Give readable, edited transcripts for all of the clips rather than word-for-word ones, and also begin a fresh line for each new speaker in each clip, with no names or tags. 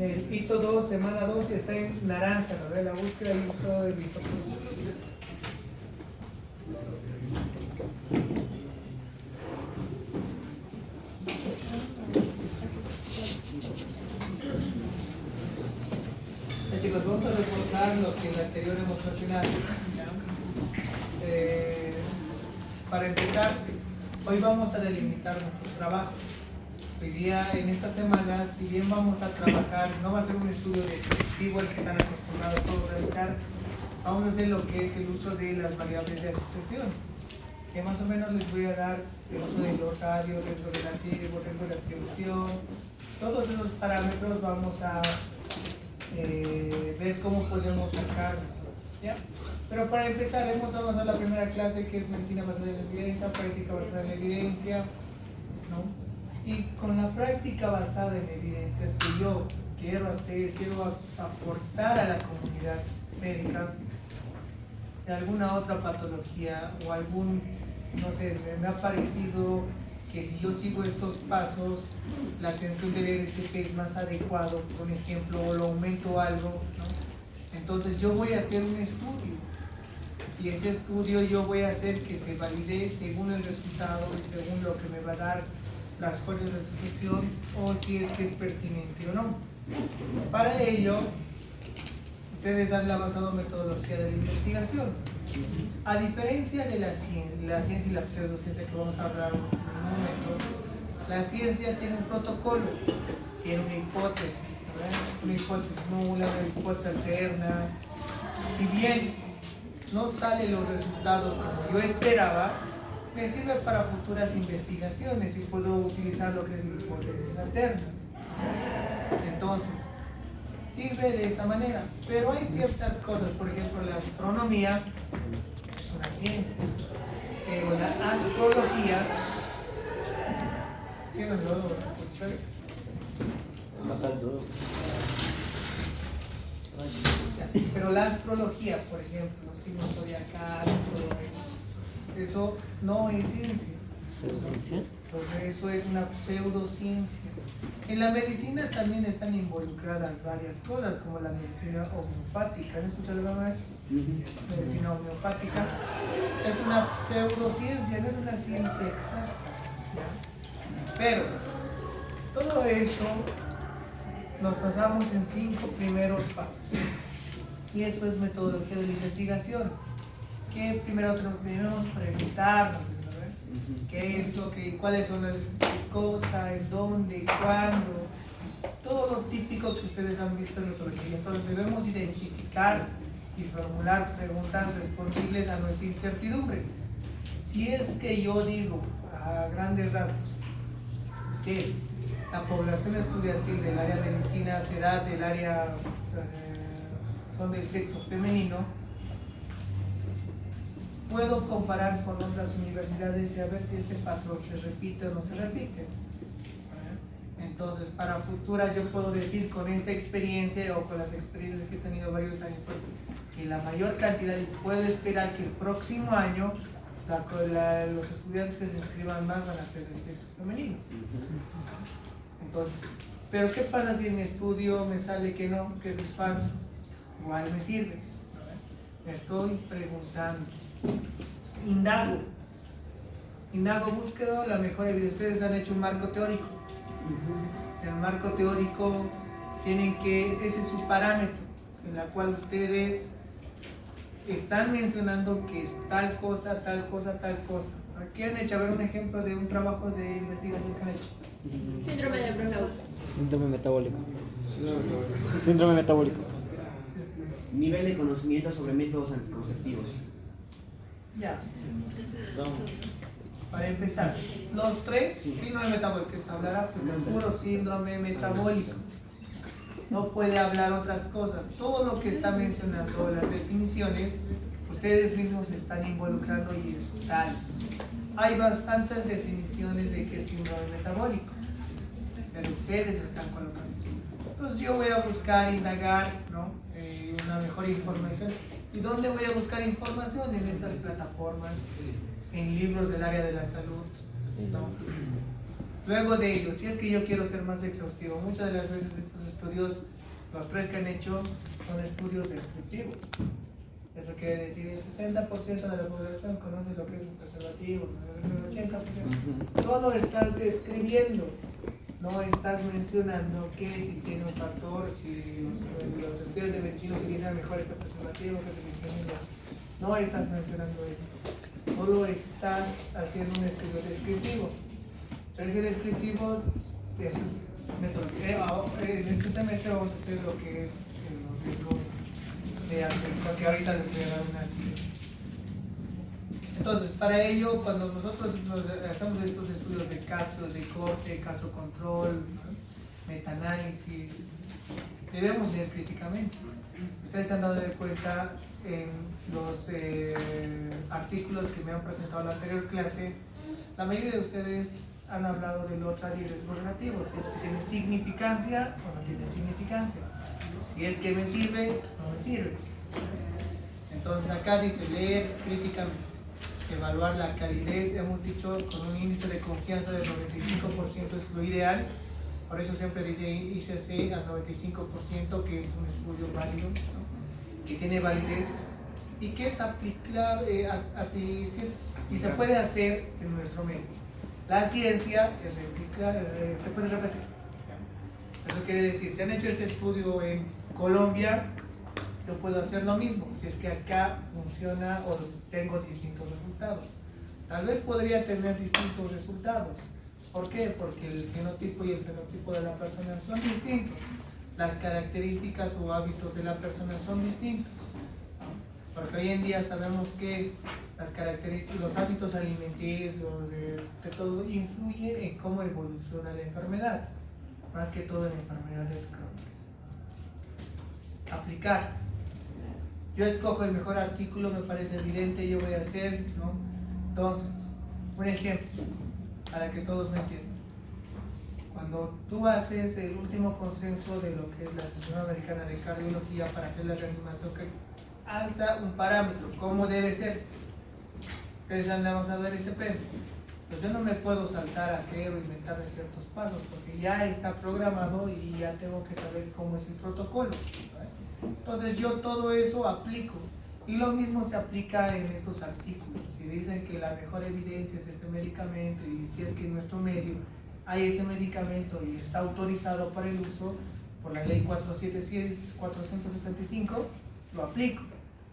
el hito 2, semana 2, está en naranja, ¿no? La búsqueda y uso del hito. Chicos, vamos a reforzar lo que en el anterior hemos mencionado. Para empezar, hoy vamos a delimitar nuestro trabajo. Hoy día, en esta semana, si bien vamos a trabajar, no va a ser un estudio descriptivo el que están acostumbrados todos a realizar, vamos a hacer lo que es el uso de las variables de asociación, que más o menos les voy a dar el uso de los radios, riesgo relativo, riesgo de atribución, todos esos parámetros vamos a ver cómo podemos sacar nosotros, ¿ya? Pero para empezar, hemos avanzado la primera clase, que es medicina basada en la evidencia, práctica basada en la evidencia, ¿no? Y con la práctica basada en evidencias que yo quiero hacer, quiero aportar a la comunidad médica de alguna otra patología o algún, no sé, me ha parecido que si yo sigo estos pasos, la atención del RCP es más adecuado, por ejemplo, o lo aumento algo, ¿no? Entonces yo voy a hacer un estudio, y ese estudio yo voy a hacer que se valide según el resultado y según lo que me va a dar las fuerzas de asociación, o si es que es pertinente o no. Para ello, ustedes han avanzado metodología de la investigación. A diferencia de la ciencia y la pseudociencia, que vamos a hablar en un momento, la ciencia tiene un protocolo, tiene una hipótesis, ¿verdad? Una hipótesis nula, una hipótesis alterna. Si bien no salen los resultados como yo esperaba, me sirve para futuras investigaciones y puedo utilizar lo que es mi hipótesis alterna. Entonces, sirve de esa manera, pero hay ciertas cosas, por ejemplo, la astronomía es una ciencia, pero la astrología, ¿sí no lo escuchar?
Más alto.
Pero la astrología, por ejemplo, signos zodiacales, todo eso no es ciencia.
¿Pseudociencia?
Entonces eso es una pseudociencia. En la medicina también están involucradas varias cosas, como la medicina homeopática. ¿Han escuchado alguna vez? Medicina homeopática es una pseudociencia, no es una ciencia exacta, ¿ya? Pero todo eso nos basamos en 5 primeros pasos, y eso es metodología de la investigación. Que primero debemos preguntarnos, ¿no? ¿Qué es lo que, cuáles son las cosas, en dónde, cuándo? Todo lo típico que ustedes han visto en metodología. Entonces debemos identificar y formular preguntas respondibles a nuestra incertidumbre. Si es que yo digo a grandes rasgos que la población estudiantil del área de medicina será del área, son del sexo femenino, puedo comparar con otras universidades y a ver si este patrón se repite o no se repite. Entonces, para futuras yo puedo decir con esta experiencia o con las experiencias que he tenido varios años, pues, que la mayor cantidad, y puedo esperar que el próximo año los estudiantes que se inscriban más van a ser del sexo femenino. Entonces, pero ¿qué pasa si en mi estudio me sale que no, que eso es falso? Igual me sirve. Me estoy preguntando. Indago, búsqueda la mejor evidencia. Ustedes han hecho un marco teórico. El marco teórico tienen que, ese es su parámetro, en la cual ustedes están mencionando que es tal cosa, tal cosa, tal cosa. ¿Qué han hecho? A ver un ejemplo de un trabajo de investigación que han hecho.
Síndrome de Brunhauer.
Síndrome metabólico. Síndrome metabólico.
Nivel de conocimiento sobre métodos anticonceptivos.
Ya. Para empezar, los 3 síndrome metabólico, que se hablará pues, del puro síndrome metabólico. No puede hablar otras cosas. Todo lo que está mencionando, las definiciones, ustedes mismos están involucrando y están. Hay bastantes definiciones de qué es síndrome metabólico, pero ustedes están colocando. Entonces yo voy a buscar, indagar, ¿no? Una mejor información. ¿Y dónde voy a buscar información? En estas plataformas, en libros del área de la salud, ¿no? Luego de ello, si es que yo quiero ser más exhaustivo, muchas de las veces estos estudios, los 3 que han hecho, son estudios descriptivos. Eso quiere decir el 60% de la población conoce lo que es un preservativo, el 80%. Solo estás describiendo, no estás mencionando que si tiene un factor, si los estudios de medicina utilizan mejor este preservativo que el de ingeniería. No estás mencionando eso. Solo estás haciendo un estudio descriptivo. Pero ese descriptivo, eso es en este semestre vamos a hacer lo que es los riesgos de atención, que ahorita les voy a dar una siguiente. Entonces, para ello, cuando nosotros hacemos estos estudios de casos, de corte, caso control, metaanálisis, debemos leer críticamente. Ustedes se han dado cuenta en los artículos que me han presentado en la anterior clase, la mayoría de ustedes han hablado del otro y riesgos relativos, si es que tiene significancia o no tiene significancia, si es que me sirve o no me sirve. Entonces acá dice leer críticamente, evaluar la calidez, hemos dicho con un índice de confianza del 95% es lo ideal, por eso siempre dice ICC al 95%, que es un estudio válido, ¿no? Que tiene validez y que es aplicable, si se puede hacer en nuestro medio. La ciencia se puede repetir. Eso quiere decir, si han hecho este estudio en Colombia, yo puedo hacer lo mismo, si es que acá funciona o tengo distintos resultados. Tal vez podría tener distintos resultados. ¿Por qué? Porque el genotipo y el fenotipo de la persona son distintos. Las características o hábitos de la persona son distintos. Porque hoy en día sabemos que las características, los hábitos alimenticios, de todo, influye en cómo evoluciona la enfermedad, más que todo en enfermedades crónicas. Aplicar. Yo escojo el mejor artículo, me parece evidente, yo voy a hacer, ¿no? Entonces, un ejemplo, para que todos me entiendan. Cuando tú haces el último consenso de lo que es la Asociación Americana de Cardiología para hacer la reanimación, que alza un parámetro, ¿cómo debe ser? Entonces ya le vamos a dar ese premio. Pues yo no me puedo saltar a hacer o inventarme ciertos pasos, porque ya está programado y ya tengo que saber cómo es el protocolo. Entonces yo todo eso aplico. Y lo mismo se aplica en estos artículos. Si dicen que la mejor evidencia es este medicamento y si es que en nuestro medio hay ese medicamento y está autorizado para el uso por la ley 475, lo aplico.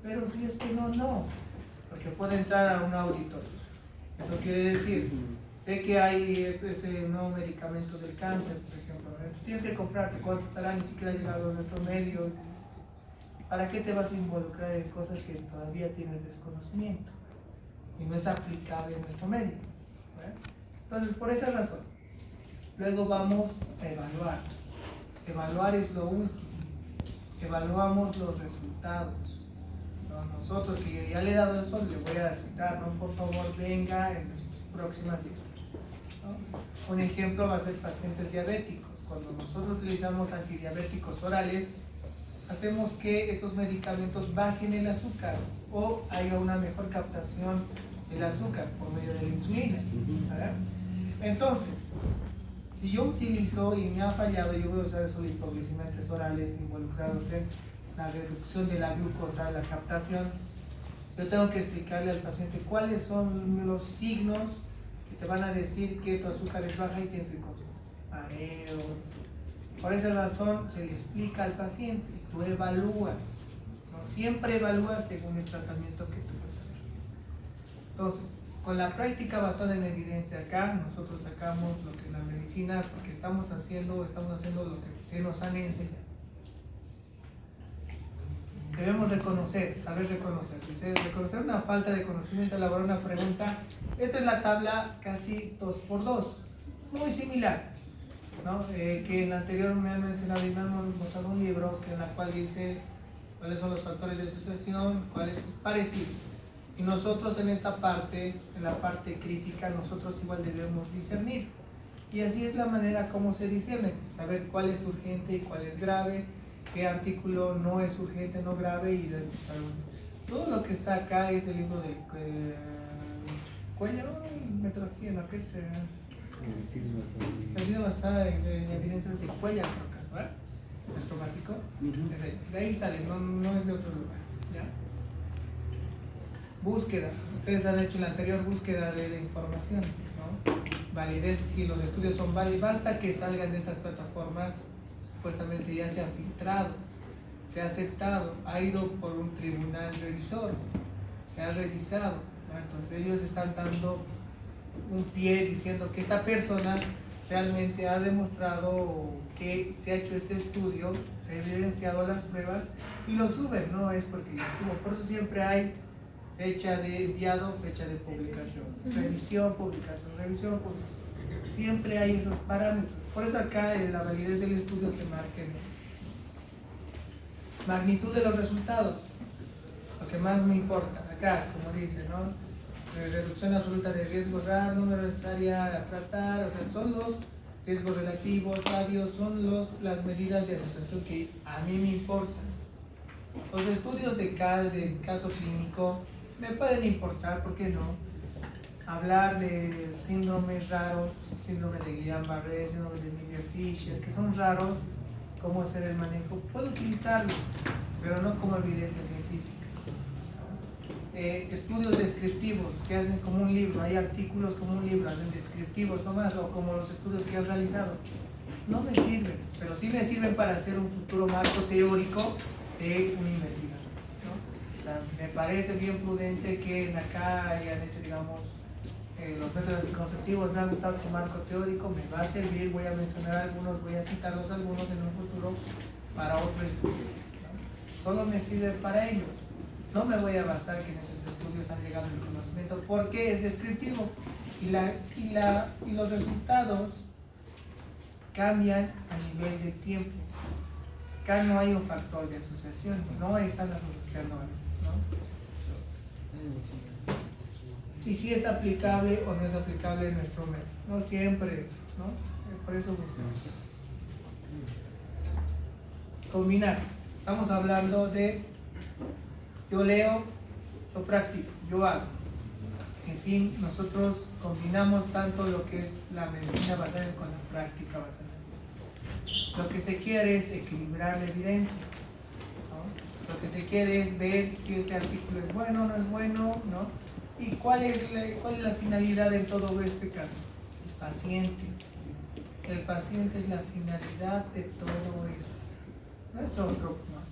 Pero si es que no, porque puede entrar a un auditorio. Eso quiere decir, sé que hay ese nuevo medicamento del cáncer, por ejemplo, tienes que comprarte, cuánto estará, ni siquiera ha llegado a nuestro medio. ¿Para qué te vas a involucrar en cosas que todavía tienes desconocimiento y no es aplicable en nuestro medio? Entonces, por esa razón, luego vamos a evaluar. Evaluar es lo último. Evaluamos los resultados. Nosotros, que yo ya le he dado eso, le voy a citar, ¿no? Por favor, venga en sus próximas citas, ¿no? Un ejemplo va a ser pacientes diabéticos. Cuando nosotros utilizamos antidiabéticos orales, hacemos que estos medicamentos bajen el azúcar o haya una mejor captación del azúcar por medio de la insulina. Entonces, si yo utilizo y me ha fallado, yo voy a usar esos hipoglicemiantes orales involucrados en la reducción de la glucosa, la captación. Yo tengo que explicarle al paciente cuáles son los signos que te van a decir que tu azúcar es baja y tienes que consumir mareos. Por esa razón se le explica al paciente y tú evalúas, ¿no? Siempre evalúas según el tratamiento que tú vas a hacer. Entonces, con la práctica basada en evidencia acá, nosotros sacamos lo que es la medicina, porque estamos haciendo lo que nos han enseñado. Debemos reconocer, saber reconocer. Reconocer una falta de conocimiento, elaborar una pregunta. Esta es la tabla casi 2x2, muy similar, ¿no? Que en la anterior me han mencionado y me han mostrado un libro en la cual dice cuáles son los factores de asociación, cuáles es parecido. Y nosotros en esta parte, en la parte crítica, nosotros igual debemos discernir. Y así es la manera como se discierne, saber cuál es urgente y cuál es grave, qué artículo no es urgente, no grave, y todo lo que está acá es del libro del Cuello, metodología, la que es Medicina basada en evidencias de Cuellar, creo que es, ¿verdad? Nuestro básico. Es ahí. De ahí sale, no es de otro lugar. ¿Ya? Búsqueda. Ustedes han hecho la anterior búsqueda de la información, ¿no? Validez, si los estudios son válidos, basta que salgan de estas plataformas, supuestamente ya se han filtrado, se ha aceptado, ha ido por un tribunal revisor, se ha revisado, ¿no? Entonces ellos están dando un pie diciendo que esta persona realmente ha demostrado que se ha hecho este estudio, se ha evidenciado las pruebas y lo suben, no es porque yo subo, por eso siempre hay fecha de enviado, fecha de publicación, revisión, publicación, siempre hay esos parámetros, por eso acá en la validez del estudio se marca en magnitud de los resultados, lo que más me importa, acá como dice, ¿no? Reducción absoluta de riesgo raro, número necesaria a tratar, o sea, son los riesgos relativos, radios, son las medidas de asociación que a mí me importan. Los estudios de caso clínico me pueden importar, ¿por qué no? Hablar de síndromes raros, síndrome de Guillain-Barré, síndrome de Miller-Fisher, que son raros, cómo hacer el manejo, puedo utilizarlos, pero no como evidencia científica. Estudios descriptivos que hacen como un libro, hay artículos como un libro, hacen descriptivos nomás, o como los estudios que he realizado, no me sirven, pero sí me sirven para hacer un futuro marco teórico de una investigación, ¿no? O sea, me parece bien prudente que en acá hayan hecho, digamos, los métodos anticonceptivos, me ha gustado su marco teórico, me va a servir, voy a mencionar algunos, voy a citarlos algunos en un futuro para otro estudio, ¿no? Solo me sirve para ello. No me voy a basar que en esos estudios han llegado el conocimiento porque es descriptivo y los resultados cambian a nivel de tiempo. Acá no hay un factor de asociación, no están asociando algo, ¿no? Y si es aplicable o no es aplicable en nuestro medio. No siempre es, ¿no? Por eso buscamos. Combinar. Estamos hablando de yo leo, lo practico, yo hago. En fin, nosotros combinamos tanto lo que es la medicina basada con la práctica basada. Lo que se quiere es equilibrar la evidencia, ¿no? Lo que se quiere es ver si este artículo es bueno o no es bueno, ¿no? Y cuál es la finalidad en todo este caso. El paciente. El paciente es la finalidad de todo esto. No es otro más.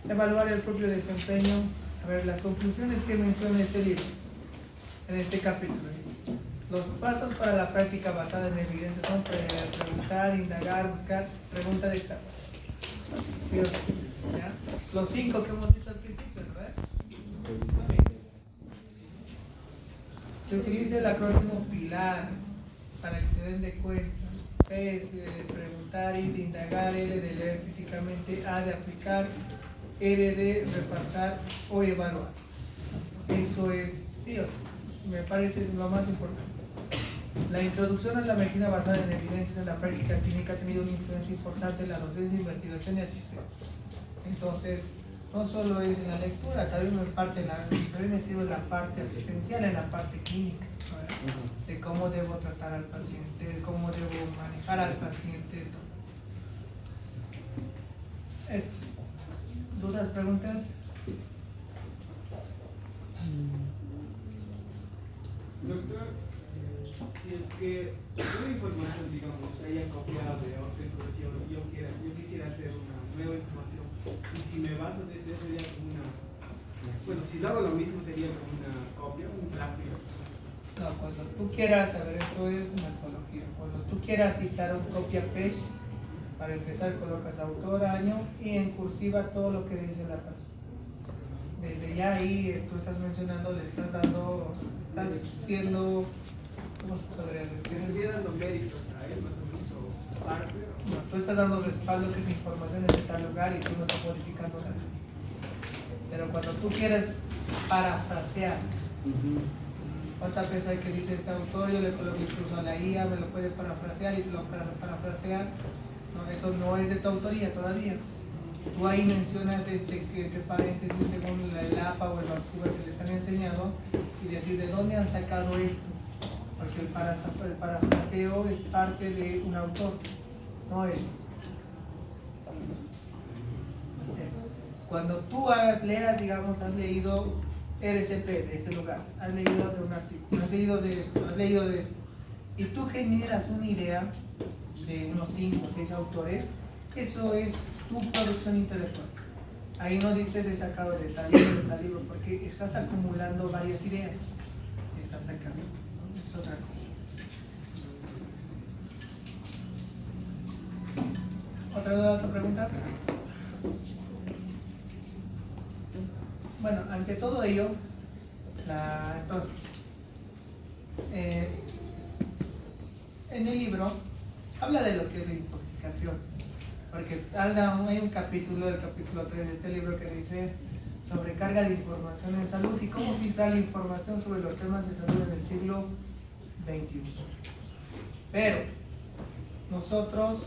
Evaluar el propio desempeño. A ver, las conclusiones que menciona este libro, en este capítulo, dice: los pasos para la práctica basada en evidencia son preguntar, indagar, buscar, pregunta de examen. ¿Sí o sí? ¿Ya? Los 5 que hemos dicho al principio, ¿verdad? Se utiliza el acrónimo PILAR para que se den de cuenta. P es de preguntar, I de indagar, L de leer críticamente, A de aplicar, R de repasar o evaluar. Eso es, sí o sí, me parece lo más importante. La introducción a la medicina basada en evidencias en la práctica clínica ha tenido una influencia importante en la docencia, investigación y asistencia. Entonces, no solo es en la lectura, también me sirve la parte asistencial, en la parte clínica, ¿no? De cómo debo tratar al paciente, de cómo debo manejar al paciente, todo. Eso. ¿Dudas, preguntas?
Doctor, si es que una información, digamos, haya copiado de otra información y yo quisiera hacer una nueva información, y si me baso de este sería como bueno, si lo hago lo mismo sería como una copia, un plagio.
No, cuando tú quieras saber, esto es metodología. Cuando tú quieras citar un copia-paste, para empezar colocas autor, año y en cursiva todo lo que dice la persona. Desde ya ahí tú estás mencionando, le estás dando, estás siendo, ¿cómo se podría decir?
Me estoy dando méritos a él, más o menos, o parte.
No, tú estás dando respaldo que esa información es de tal lugar y tú no estás modificando nada. Pero cuando tú quieres parafrasear, ¿cuántas veces que dice este autor? Yo le coloco incluso a la IA, me lo puede parafrasear y te lo parafrasear. No, eso no es de tu autoría todavía. Tú ahí mencionas entre paréntesis según el APA o el Vancouver que les han enseñado y decir de dónde han sacado esto, porque el parafraseo es parte de un autor, no es. Cuando tú leas, digamos, has leído RCP de este lugar, has leído de un artículo, has leído de esto, y tú generas una idea de unos 5 o 6 autores, eso es tu producción intelectual. Ahí no dices he sacado de tal libro, porque estás acumulando varias ideas que estás sacando, ¿no? Es otra cosa. ¿Otra duda, otra pregunta? Bueno, ante todo ello, entonces, en el libro habla de lo que es la intoxicación, porque hay un capítulo, el capítulo 3 de este libro, que dice sobrecarga de información en salud y cómo filtrar la información sobre los temas de salud en el siglo XXI. Pero nosotros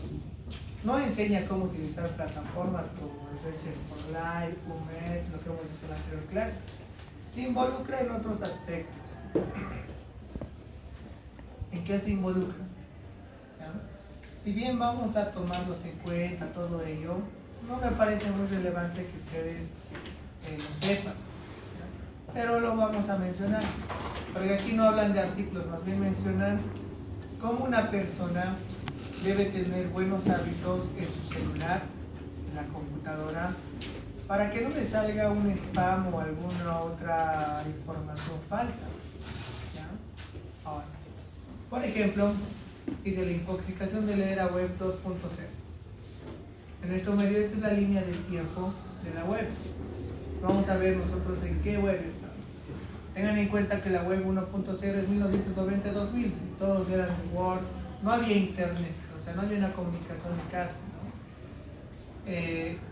no enseña cómo utilizar plataformas como el Research for Life, PubMed, lo que hemos visto en la anterior clase. Se involucra en otros aspectos. ¿En qué se involucra? ¿Ya? Si bien vamos a tomarlos en cuenta todo ello, no me parece muy relevante que ustedes lo sepan, ¿ya? Pero lo vamos a mencionar, porque aquí no hablan de artículos, más bien mencionan cómo una persona debe tener buenos hábitos en su celular, en la computadora, para que no le salga un spam o alguna otra información falsa, ¿ya? Ahora, por ejemplo, dice la infoxicación de la era web 2.0. En nuestro medio, esta es la línea del tiempo de la web. Vamos a ver nosotros en qué web estamos. Tengan en cuenta que la web 1.0 es 1990-2000. Todos eran Word, no había internet, o sea, no había una comunicación en casa, ¿no?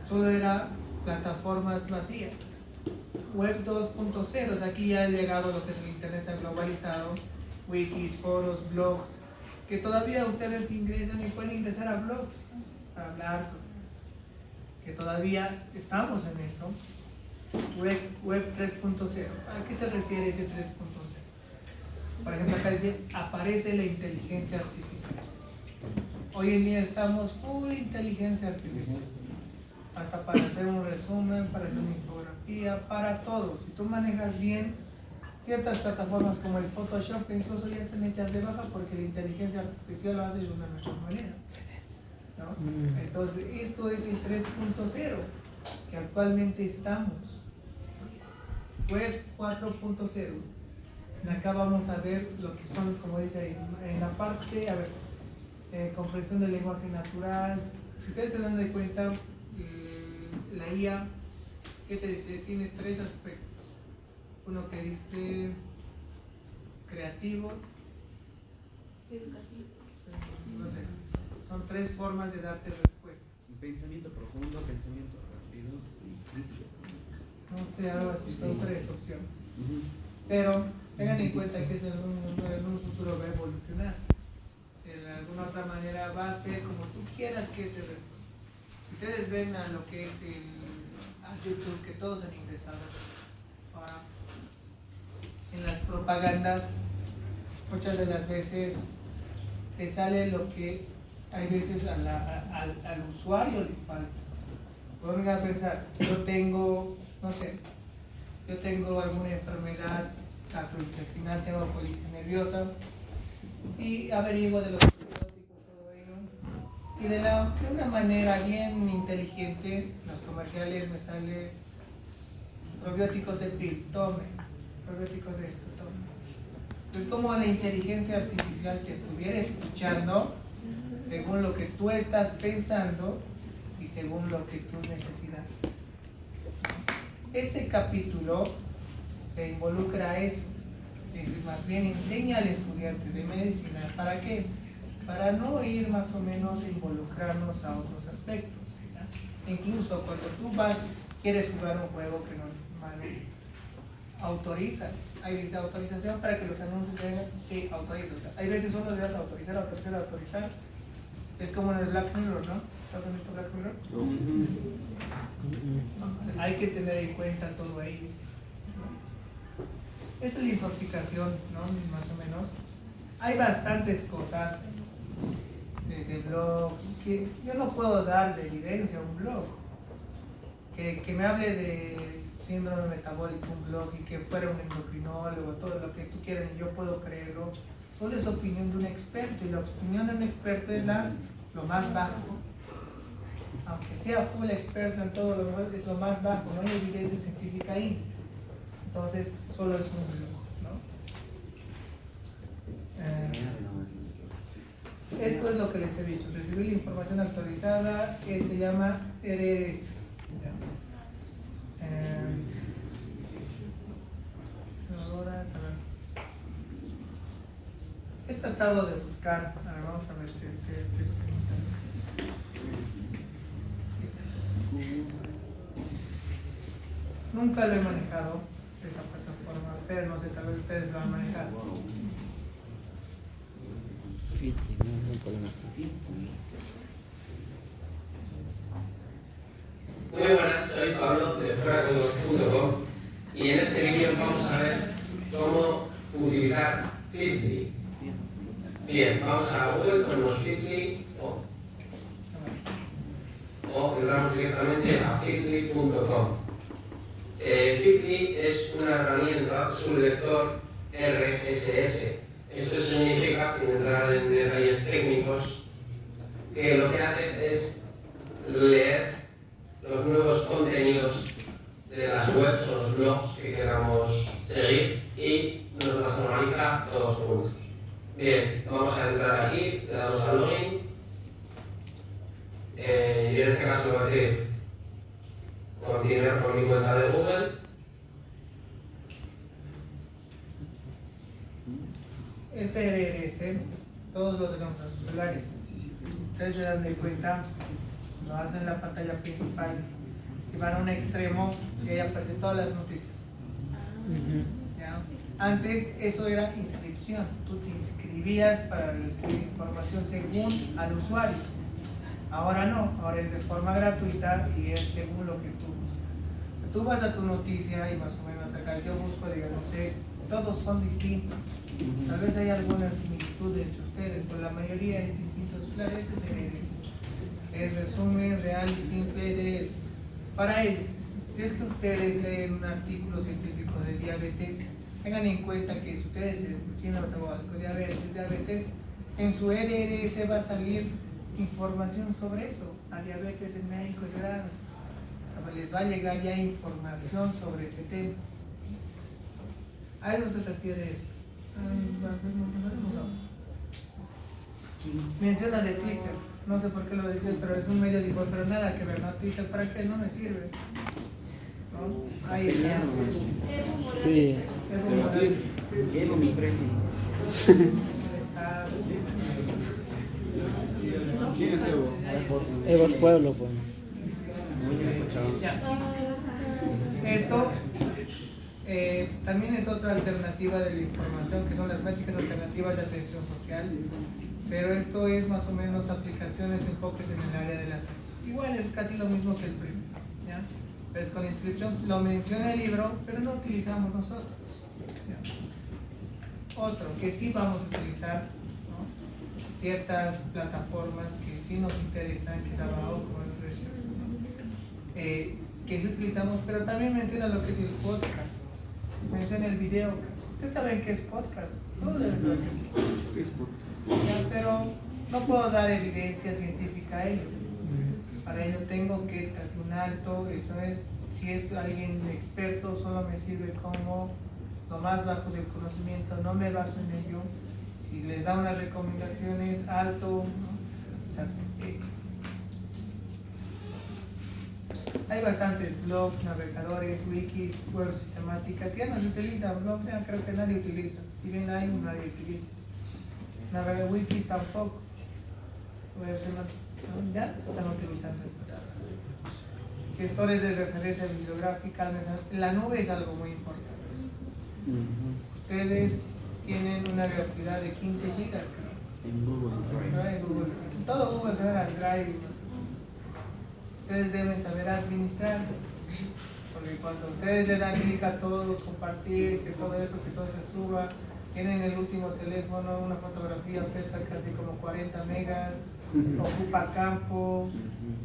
Solo era plataformas vacías. Web 2.0, o sea, aquí ya ha llegado lo que es el internet globalizado, wikis, foros, blogs, que todavía ustedes ingresan y pueden ingresar a blogs para hablar, que todavía estamos en esto. Web 3.0, ¿a qué se refiere ese 3.0? Por ejemplo, acá dice, aparece la inteligencia artificial. Hoy en día estamos full inteligencia artificial. Hasta para hacer un resumen, para hacer una infografía, para todo. Si tú manejas bien ciertas plataformas como el Photoshop, que incluso ya están hechas de baja porque la inteligencia artificial lo hace de una mejor manera, ¿no? Entonces, esto es el 3.0 que actualmente estamos. Web 4.0. Acá vamos a ver lo que son, como dice ahí, en la parte, a ver, comprensión del lenguaje natural. Si ustedes se dan de cuenta, la IA, ¿qué te dice? Tiene 3 aspectos. Uno que dice creativo,
Educativo.
no sé, son 3 formas de darte respuestas.
Pensamiento profundo, pensamiento rápido y crítico.
No sé, algo así, son 3 opciones.
Uh-huh.
Pero tengan en cuenta que eso en un futuro va a evolucionar. De alguna otra manera va a ser como tú quieras que te responda. Si ustedes ven a lo que es a YouTube, que todos han ingresado ahora, en las propagandas, muchas de las veces te sale lo que hay veces al usuario le falta. Pongan a pensar, yo tengo, no sé, yo tengo alguna enfermedad gastrointestinal, tengo colitis nerviosa y averiguo de los probióticos, todo ello, y de una manera bien inteligente, los comerciales me sale probióticos de PIL, tome, probióticos de esto, tome. Es como la inteligencia artificial te estuviera escuchando según lo que tú estás pensando y según lo que tú necesitas. Este capítulo se involucra a eso, más bien enseña al estudiante de medicina, ¿para qué? Para no ir más o menos a involucrarnos a otros aspectos, ¿verdad? Incluso cuando tú quieres jugar un juego que normalmente autorizas, ahí dice autorización para que los anuncios vengan, sí, autorizas, o sea, hay veces solo le das a autorizar, Es como en el Black Mirror, ¿no? ¿Has visto Black Mirror? O sea, hay que tener en cuenta todo ello, ¿no? Esta es la intoxicación, ¿no? Más o menos. Hay bastantes cosas, desde blogs, que yo no puedo dar de evidencia a un blog. Que me hable de síndrome metabólico, un blog, y que fuera un endocrinólogo, todo lo que tú quieras, y yo puedo creerlo. Solo es opinión de un experto, y la opinión de un experto es lo más bajo. Aunque sea full experto en todo lo demás, es lo más bajo, no hay evidencia científica ahí. Entonces, solo es un blog, ¿no? Esto es lo que les he dicho, recibir la información actualizada, que se llama RRS. Ahora, a ver. He tratado de buscar, a ver, vamos a ver si es que nunca lo he manejado esta plataforma, pero no sé, tal vez ustedes lo han manejado.
Fitly, no hay problema.
Muy buenas, soy Pablo de fragos.com y en este vídeo vamos a ver cómo utilizar Fitly. Bien, vamos a Google, ponemos Fitly o entramos directamente a fitly.com. Fitly es una herramienta, es un lector RSS. Esto significa, sin entrar en detalles técnicos, que lo que hace es leer los nuevos contenidos de las webs o los blogs que queramos seguir y nos los normaliza todos juntos. Bien, vamos a entrar aquí, le damos a login y en este caso voy a decir continuar con mi cuenta de Google.
Este RRS, todos lo tenemos en sus celulares. Ustedes se dan de cuenta, lo hacen en la pantalla principal y van a un extremo y ahí aparecen todas las noticias. ¿Ya? Antes eso era inscripción, tú te inscribías para recibir información según al usuario. Ahora no, ahora es de forma gratuita y es según lo que tú buscas. Tú vas a tu noticia y más o menos acá yo busco, digamos, todos son distintos. Tal vez hay alguna similitud entre ustedes, pero la mayoría es distinto. Ese es el resumen real y simple de eso. Para ello, si es que ustedes leen un artículo científico de diabetes, tengan en cuenta que si ustedes síndrome metabólico, diabetes, en su RRS va a salir información sobre eso. A diabetes en México es grave. Les va a llegar ya información sobre ese tema. A eso se refiere esto. Menciona de Twitter, no sé por qué lo dice, pero es un medio de información, pero nada que ver, ¿no? Twitter, ¿para qué? No me sirve, ¿no? Ahí está.
Sí.
Llevo mi precio.
¿Quién es Evo?
Evo es pueblo, pues.
Ya. Esto también es otra alternativa de la información, que son las métricas alternativas de atención social, pero esto es más o menos aplicaciones, enfoques en el área de la salud. Igual es casi lo mismo que el primero, ¿ya? Pero es con inscripción, lo menciona el libro, pero no utilizamos nosotros, ¿ya? Otro que sí vamos a utilizar, ¿no? Ciertas plataformas que sí nos interesan, que es abajo, como el precio, que sí utilizamos, pero también menciona lo que es el podcast, menciona el video. ¿Ustedes saben qué es podcast? Todos deben saber qué es podcast. Ya, pero no puedo dar evidencia científica a ello. Para ello tengo que hacer un alto. Eso es, si es alguien experto, solo me sirve como lo más bajo del conocimiento, no me baso en ello. Si les da unas recomendaciones, alto, ¿no? O sea, hay bastantes blogs, navegadores, wikis, webs sistemáticas que ya no se utilizan. Blogs ya creo que nadie utiliza. Si bien hay, nadie utiliza. Wikis tampoco. Webs ya se están utilizando estas. Gestores de referencia bibliográfica. La nube es algo muy importante. Ustedes tienen una velocidad de 15 gigas, creo.
En Google Drive.
Google, todo Google Drive. Ustedes deben saber administrar, porque cuando ustedes le dan clic a todo, compartir, que todo eso, que todo se suba, tienen el último teléfono, una fotografía pesa casi como 40 megas, ocupa campo,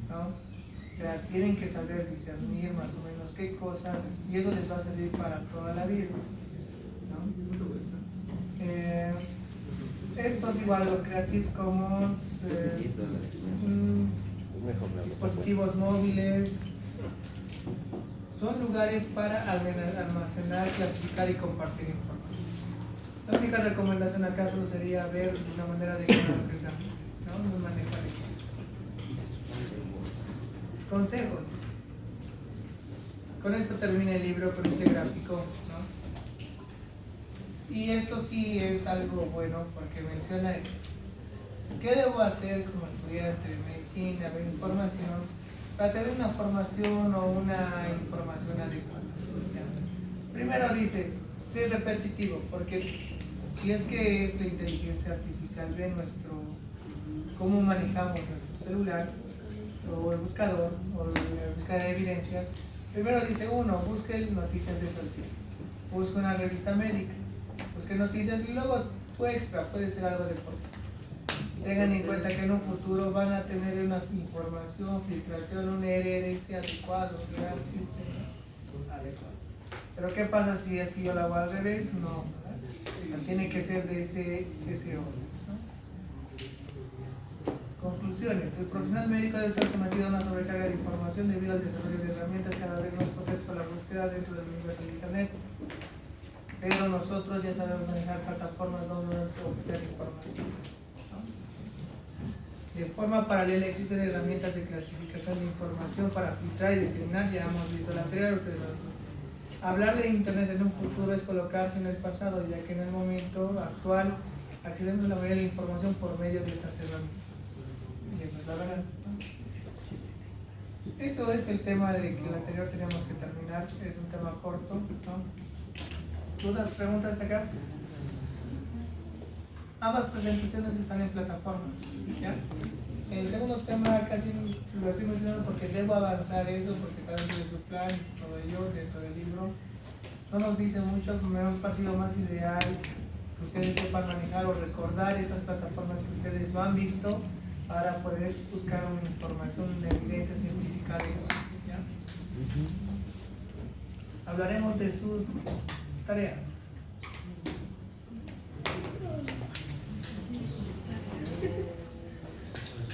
¿no? O sea, tienen que saber discernir más o menos qué cosas, y eso les va a servir para toda la vida, ¿no? Estos igual, los Creative Commons, dispositivos móviles, son lugares para almacenar, clasificar y compartir información. La única recomendación acá solo sería ver una manera de cómo lo que está, ¿no? No manejar eso. Consejos. Con esto termina el libro, con este gráfico, ¿no? Y esto sí es algo bueno porque menciona qué debo hacer como estudiante de medicina, de información, para tener una formación o una información adecuada. ¿Ya? Primero dice, ser repetitivo, porque si es que es la inteligencia artificial de cómo manejamos nuestro celular o el buscador o la búsqueda de evidencia, primero dice uno, busque noticias de salud, busque una revista médica, busque noticias y luego tu extra puede ser algo de deporte. Tengan en cuenta que en un futuro van a tener una información, filtración, un RRS adecuado, real, sí, adecuado. Pero ¿qué pasa si es que yo la hago al revés? No, ¿verdad? Tiene que ser de ese orden, ¿no? Conclusiones. El profesional médico debe estar sometido a una sobrecarga de información debido al desarrollo de herramientas cada vez más potentes para la búsqueda dentro del universo de Internet. Pero nosotros ya sabemos manejar plataformas donde obtener información, ¿no? De forma paralela existen herramientas de clasificación de información para filtrar y diseminar, ya hemos visto la anterior, pero hablar de Internet en un futuro es colocarse en el pasado, ya que en el momento actual accedemos a la mayoría de la información por medio de estas herramientas. Y eso es la verdad, ¿no? Eso es el tema de que el anterior teníamos que terminar, es un tema corto, ¿no? ¿Dudas, preguntas hasta acá? Ambas presentaciones están en plataforma, ¿ya? El segundo tema casi lo estoy mencionando porque debo avanzar eso, porque está dentro de su plan, todo ello, dentro del libro. No nos dice mucho, me ha parecido más ideal que ustedes sepan manejar o recordar estas plataformas que ustedes lo han visto para poder buscar una información, una evidencia científica adecuada, ¿ya? Hablaremos de sus tareas.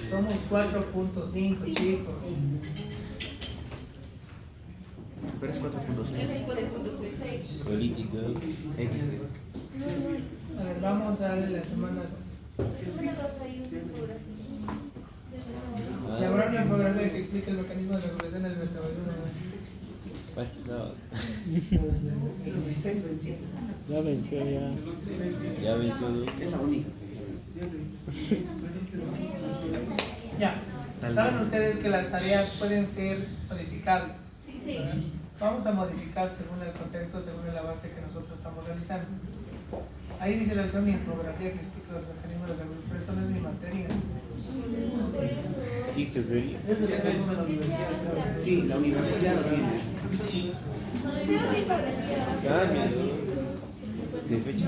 Somos 4.5, chicos.
Pero es 4.6. Políticos. XD.
A ver, vamos a la semana 2. Elaborar una infografía que explique el mecanismo de regulación del metabolismo.
Ya venció, ya. Ya venció.
Es la única.
Ya, saben ustedes que las tareas pueden ser modificables.
Sí.
Vamos a modificar según el contexto, según el avance que nosotros estamos realizando. Ahí dice la versión de infografía que explica los mecanismos de regulación, pero eso no es mi materia.
¿Y se sería?
Eso lo tenemos en la universidad.
Sí, la universidad lo tiene.
Cámbialo. De fecha.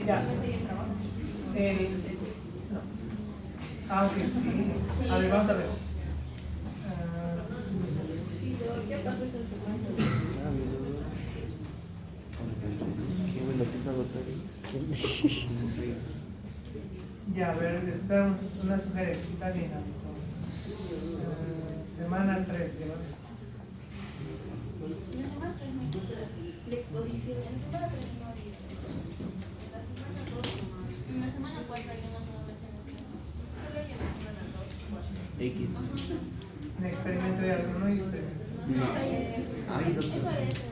Ya. No. Aunque sí. A ver, vamos a ver.
Qué bueno, te pago otra vez.
Ya, a ver, está una sugerencia, está bien. Semana 13, ¿no?
La exposición. En la semana 4 hay una solamente. Solo hay en la semana 2 y 4.
X.
Un experimento de alguno y experimento.
No. Hay dos.
Eso de eso.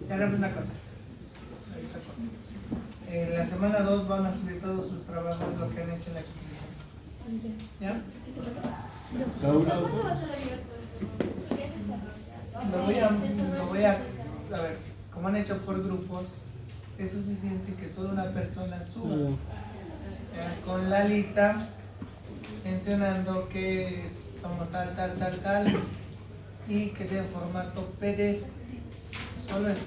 Ya haremos una cosa. En la semana 2 van a subir todos sus trabajos, lo que han hecho en la exposición. ¿Ya?
¿Cuándo va a ser abierto esto? ¿Qué es esa
Lo voy a, a ver, como han hecho por grupos, es suficiente que solo una persona suba ¿ya? Con la lista mencionando que somos tal y que sea en formato PDF. Solo eso.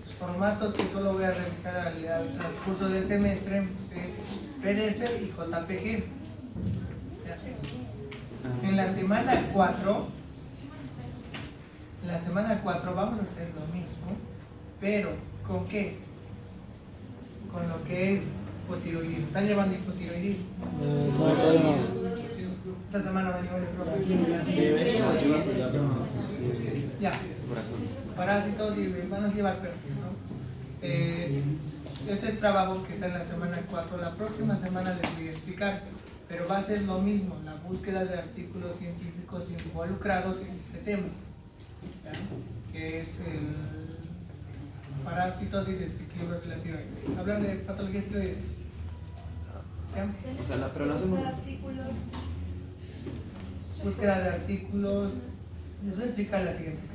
Los formatos que solo voy a revisar al transcurso del semestre es PDF y JPG. Ya, eso. En la semana 4 vamos a hacer lo mismo, pero ¿con qué? Con lo que es hipotiroidismo. ¿Están llevando hipotiroidismo?
Todavía no.
Esta semana va a llevar el profe. Ya. Parásitos y van a llevar perfil, ¿no? Este trabajo que está en la semana 4, la próxima semana les voy a explicar, pero va a ser lo mismo, la búsqueda de artículos científicos involucrados en este tema, ¿ya? Que es el parásitos y desequilibrios de la tiroides. Hablan de patologías tiroides. ¿Ya?
O sea, pero no hacemos.
Búsqueda de artículos. Les voy a explicar la siguiente clase.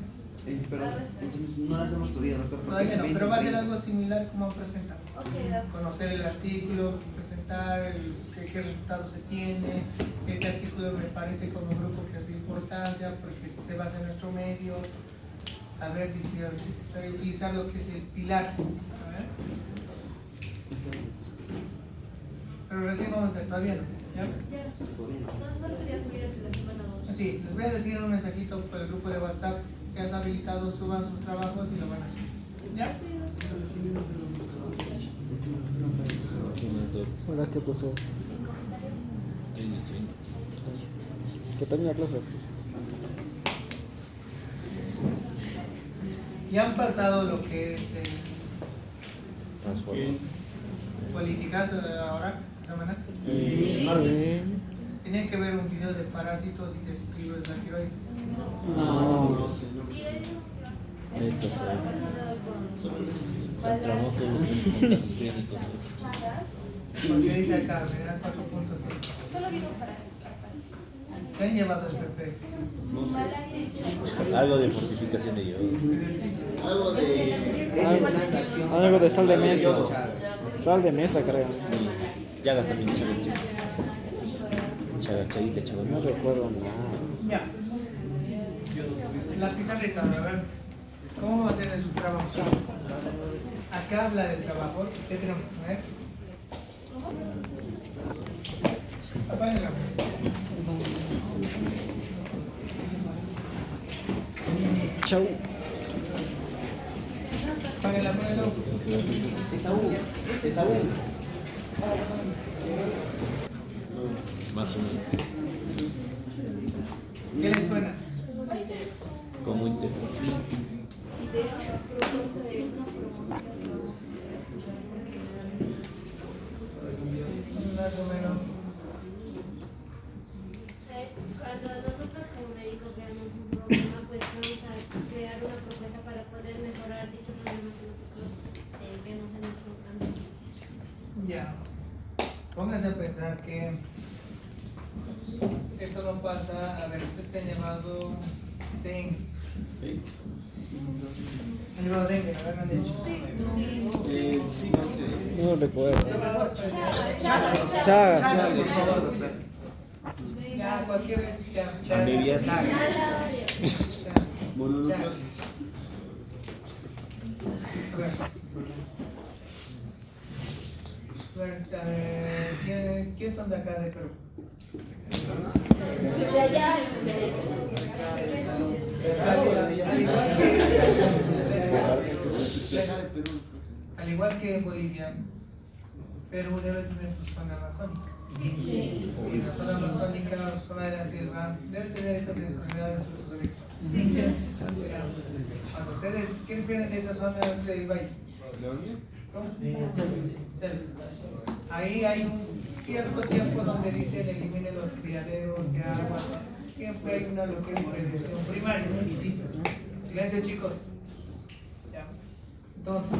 Pero entonces no las hemos estudiado, doctor. porque
Todavía no,
se
pero va a ser
ven-
algo similar como presentar. Conocer el artículo, presentar qué resultados se tiene. Este artículo me parece como grupo que es de importancia porque se basa en nuestro medio. Saber utilizar lo que es el pilar. Pero recién vamos a hacer, todavía no. ¿Ya? Sí, les voy a decir en un mensajito por el grupo de WhatsApp que has habilitado, suban sus trabajos y lo van a hacer. ¿Ya?
Hola, ¿qué pasó? ¿Qué tenía clase?
Ya han pasado lo que es políticas ahora, esta semana.
Sí.
Tienen que ver un video de parásitos y desequilibrios de la tiroides.
No.
Entramos todos los casos clínicos.
Porque dice acá, verán 4.6.
Solo vimos para
¿Qué han llevado el PPS?
Algo de fortificación de yodo.
Algo de sal de mesa. Sal de mesa, creo.
Y llagas también, chagas, chicos. Chagadita,
No
chagas.
recuerdo nada.
Ya. La pizarrita, a ver. ¿Cómo va a ser en sus trabajos? Acá habla del trabajo. ¿Qué tenemos que poner? Apaguen la luz.
Chau.
Apaguen la luz.
Esaú.
Más o menos.
¿Qué les suena?
Como interés.
Más o menos.
Cuando nosotros como médicos veamos un problema, pues vamos a crear una propuesta para poder mejorar dicho problema que nosotros vemos en nuestro ámbito.
Ya. Pónganse a pensar que esto no pasa. A ver, ustedes que han llevado dengue. Han llevado dengue, ¿no? Me han dicho.
No recuerdo.
Chagas.
Chagas.
Por favor. Ya, cualquier. Ya,
Amibias.
Chagas. ¿Quién son de acá de Perú? Al igual que en Bolivia, Perú debe tener su zona amazónica. La zona amazónica, zona de la selva, debe tener estas enfermedades en sus orígenes. Cuando ustedes, ¿quiénes vienen de esas zonas del valle? ¿Cómo? Selva. Ahí hay un cierto tiempo donde dicen elimine los criaderos de agua. Siempre hay una lo que es prevención primaria. Silencio, chicos. Ya. Entonces,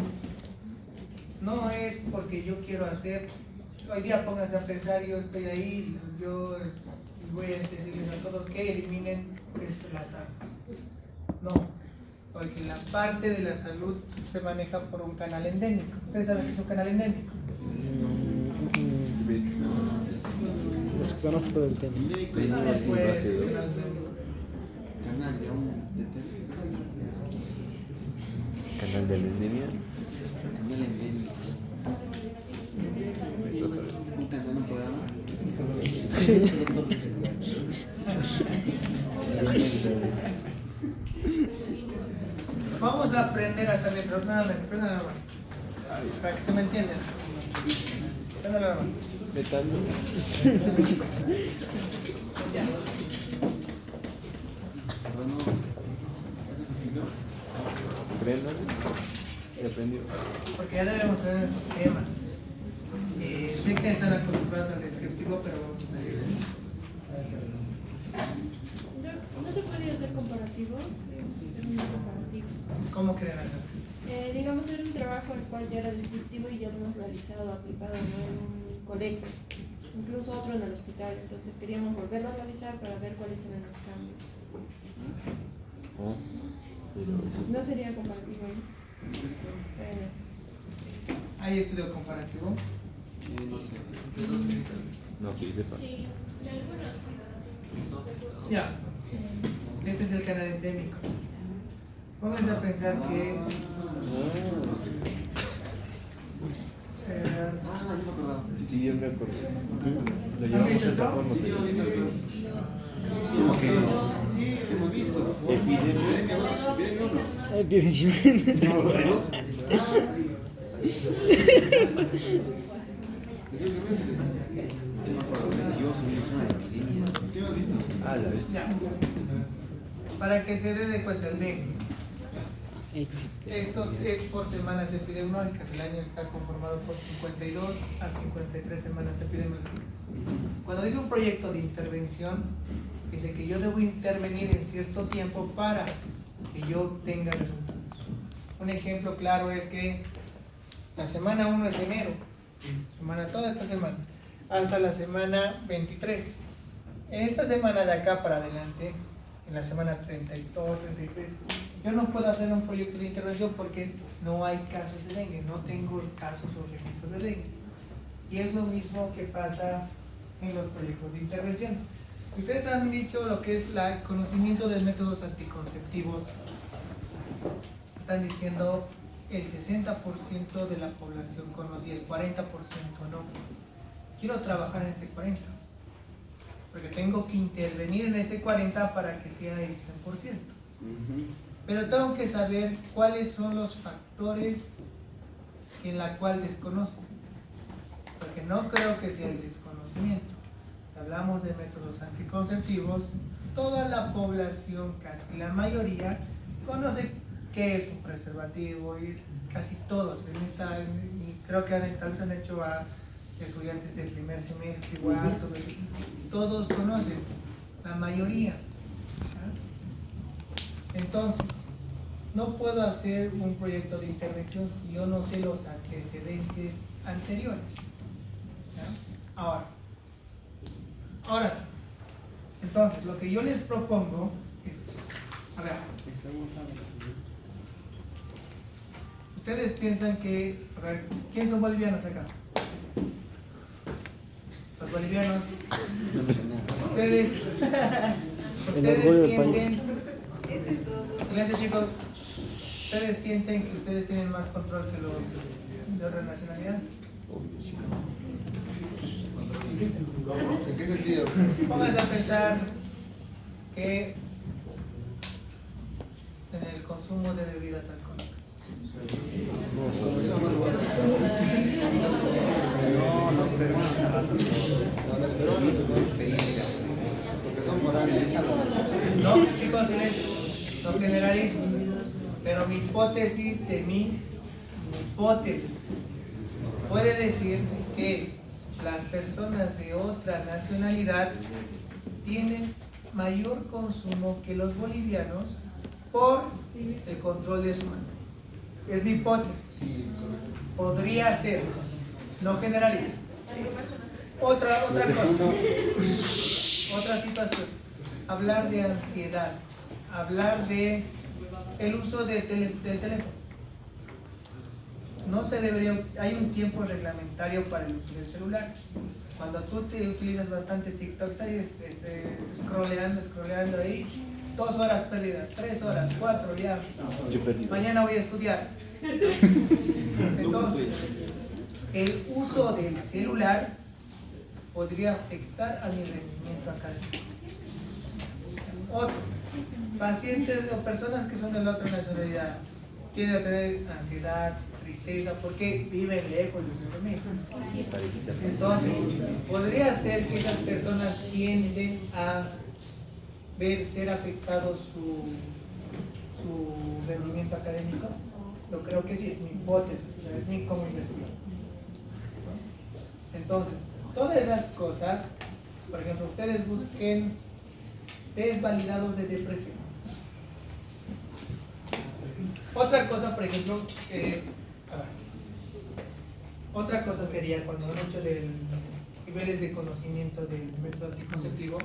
no es porque yo quiero hacer. Hoy día pónganse a pensar, yo estoy ahí, yo voy a decirles a todos que eliminen pues, las armas. No, porque la parte de la salud se maneja por un canal endémico. ¿Ustedes saben qué es un canal endémico?
Desconozco del tema.
Venimos sin base de
Canal endémico.
Canal de un
canal de anemia.
canal endémico. Un canal, un programa.
Vamos a aprender hasta mientras nada más. Para que se me entiendan. Aprendan nada más. Ya.
Bueno, ¿eso se
Prendan. Y aprendió.
Porque ya debemos tener nuestros temas. Sé que están acostumbrados al descriptivo, pero vamos a salir de eso.
¿No se puede hacer comparativo? Debemos hacer un comparativo.
¿Cómo quieren hacer?
Digamos, era un trabajo el cual ya era descriptivo y ya lo hemos realizado, aplicado en un colegio, incluso otro en el hospital. Entonces queríamos volverlo a realizar para ver cuáles eran los cambios.
Oh, pero eso es-
No sería comparativo, ¿no?
¿Hay estudio comparativo?
No sé.
No, que sepa.
Sí, de algunos sí.
Ya. Este es el canal endémico. Pónganse a pensar que
Ah, yo me acordaba.
Sí, yo me acuerdo. Lo llevamos de otra forma.
Sí, sí, lo he visto.
pero-
¿Cómo que no? Hemos visto.
Epidemia.
Sí, hemos visto.
Ah, la bestia.
ya. Para que se dé de cuenta el dengue.
Éxito.
Esto es por semanas epidemiológicas. El año está conformado por 52 a 53 semanas epidemiológicas. Cuando dice un proyecto de intervención, dice que yo debo intervenir en cierto tiempo para que yo tenga resultados. Un ejemplo claro es que la semana 1 es enero, toda esta semana, hasta la semana 23. En esta semana de acá para adelante, en la semana 32, 33, yo no puedo hacer un proyecto de intervención porque no hay casos de dengue, no tengo casos o registros de dengue. Y es lo mismo que pasa en los proyectos de intervención. Ustedes han dicho lo que es el conocimiento de métodos anticonceptivos. Están diciendo el 60% de la población conoce y el 40% no. Quiero trabajar en ese 40%, porque tengo que intervenir en ese 40% para que sea el 100%. Pero tengo que saber cuáles son los factores en la cual desconozco, porque no creo que sea el desconocimiento. Si hablamos de métodos anticonceptivos, toda la población, casi la mayoría, conoce qué es un preservativo y casi todos. Creo que tal vez han hecho a estudiantes del primer semestre igual, todos conocen, la mayoría. Entonces, no puedo hacer un proyecto de intervención si yo no sé los antecedentes anteriores. ¿Ya? Ahora sí. Entonces, lo que yo les propongo es, a ver, ustedes piensan que, a ver, ¿quién son bolivianos acá? Los bolivianos. Ustedes
El orgullo del país.
sienten, silencio chicos, ustedes sienten que ustedes tienen más control que los de otra nacionalidad.
¿En qué sentido?
Pónganse a pensar que en el consumo de bebidas alcohólicas.
Porque son morales.
No, chicos, silencio. No generalizo. Pero mi hipótesis puede decir que las personas de otra nacionalidad tienen mayor consumo que los bolivianos por el control de su mano. Es mi hipótesis. Podría ser. No generalizo. Otra otra situación. Hablar de ansiedad, hablar de el uso del teléfono. No se debería, hay un tiempo reglamentario para el uso del celular. Cuando tú te utilizas bastante TikTok, estás scrolleando ahí, 2 horas perdidas, 3 horas, 4 ya.
Yo perdí.
Mañana voy a estudiar. Entonces, el uso del celular podría afectar a mi rendimiento académico. Otro, pacientes o personas que son de la otra nacionalidad tienden a tener ansiedad, tristeza, porque viven lejos de su familia. Entonces, podría ser que esas personas tienden a ver ser afectado su rendimiento académico. Yo creo que sí, es mi hipótesis, o sea, es mi como investigador. Entonces, todas esas cosas, por ejemplo, ustedes busquen test validados de depresión. Otra cosa, por ejemplo, otra cosa sería cuando mucho de niveles de conocimiento del método anticonceptivo,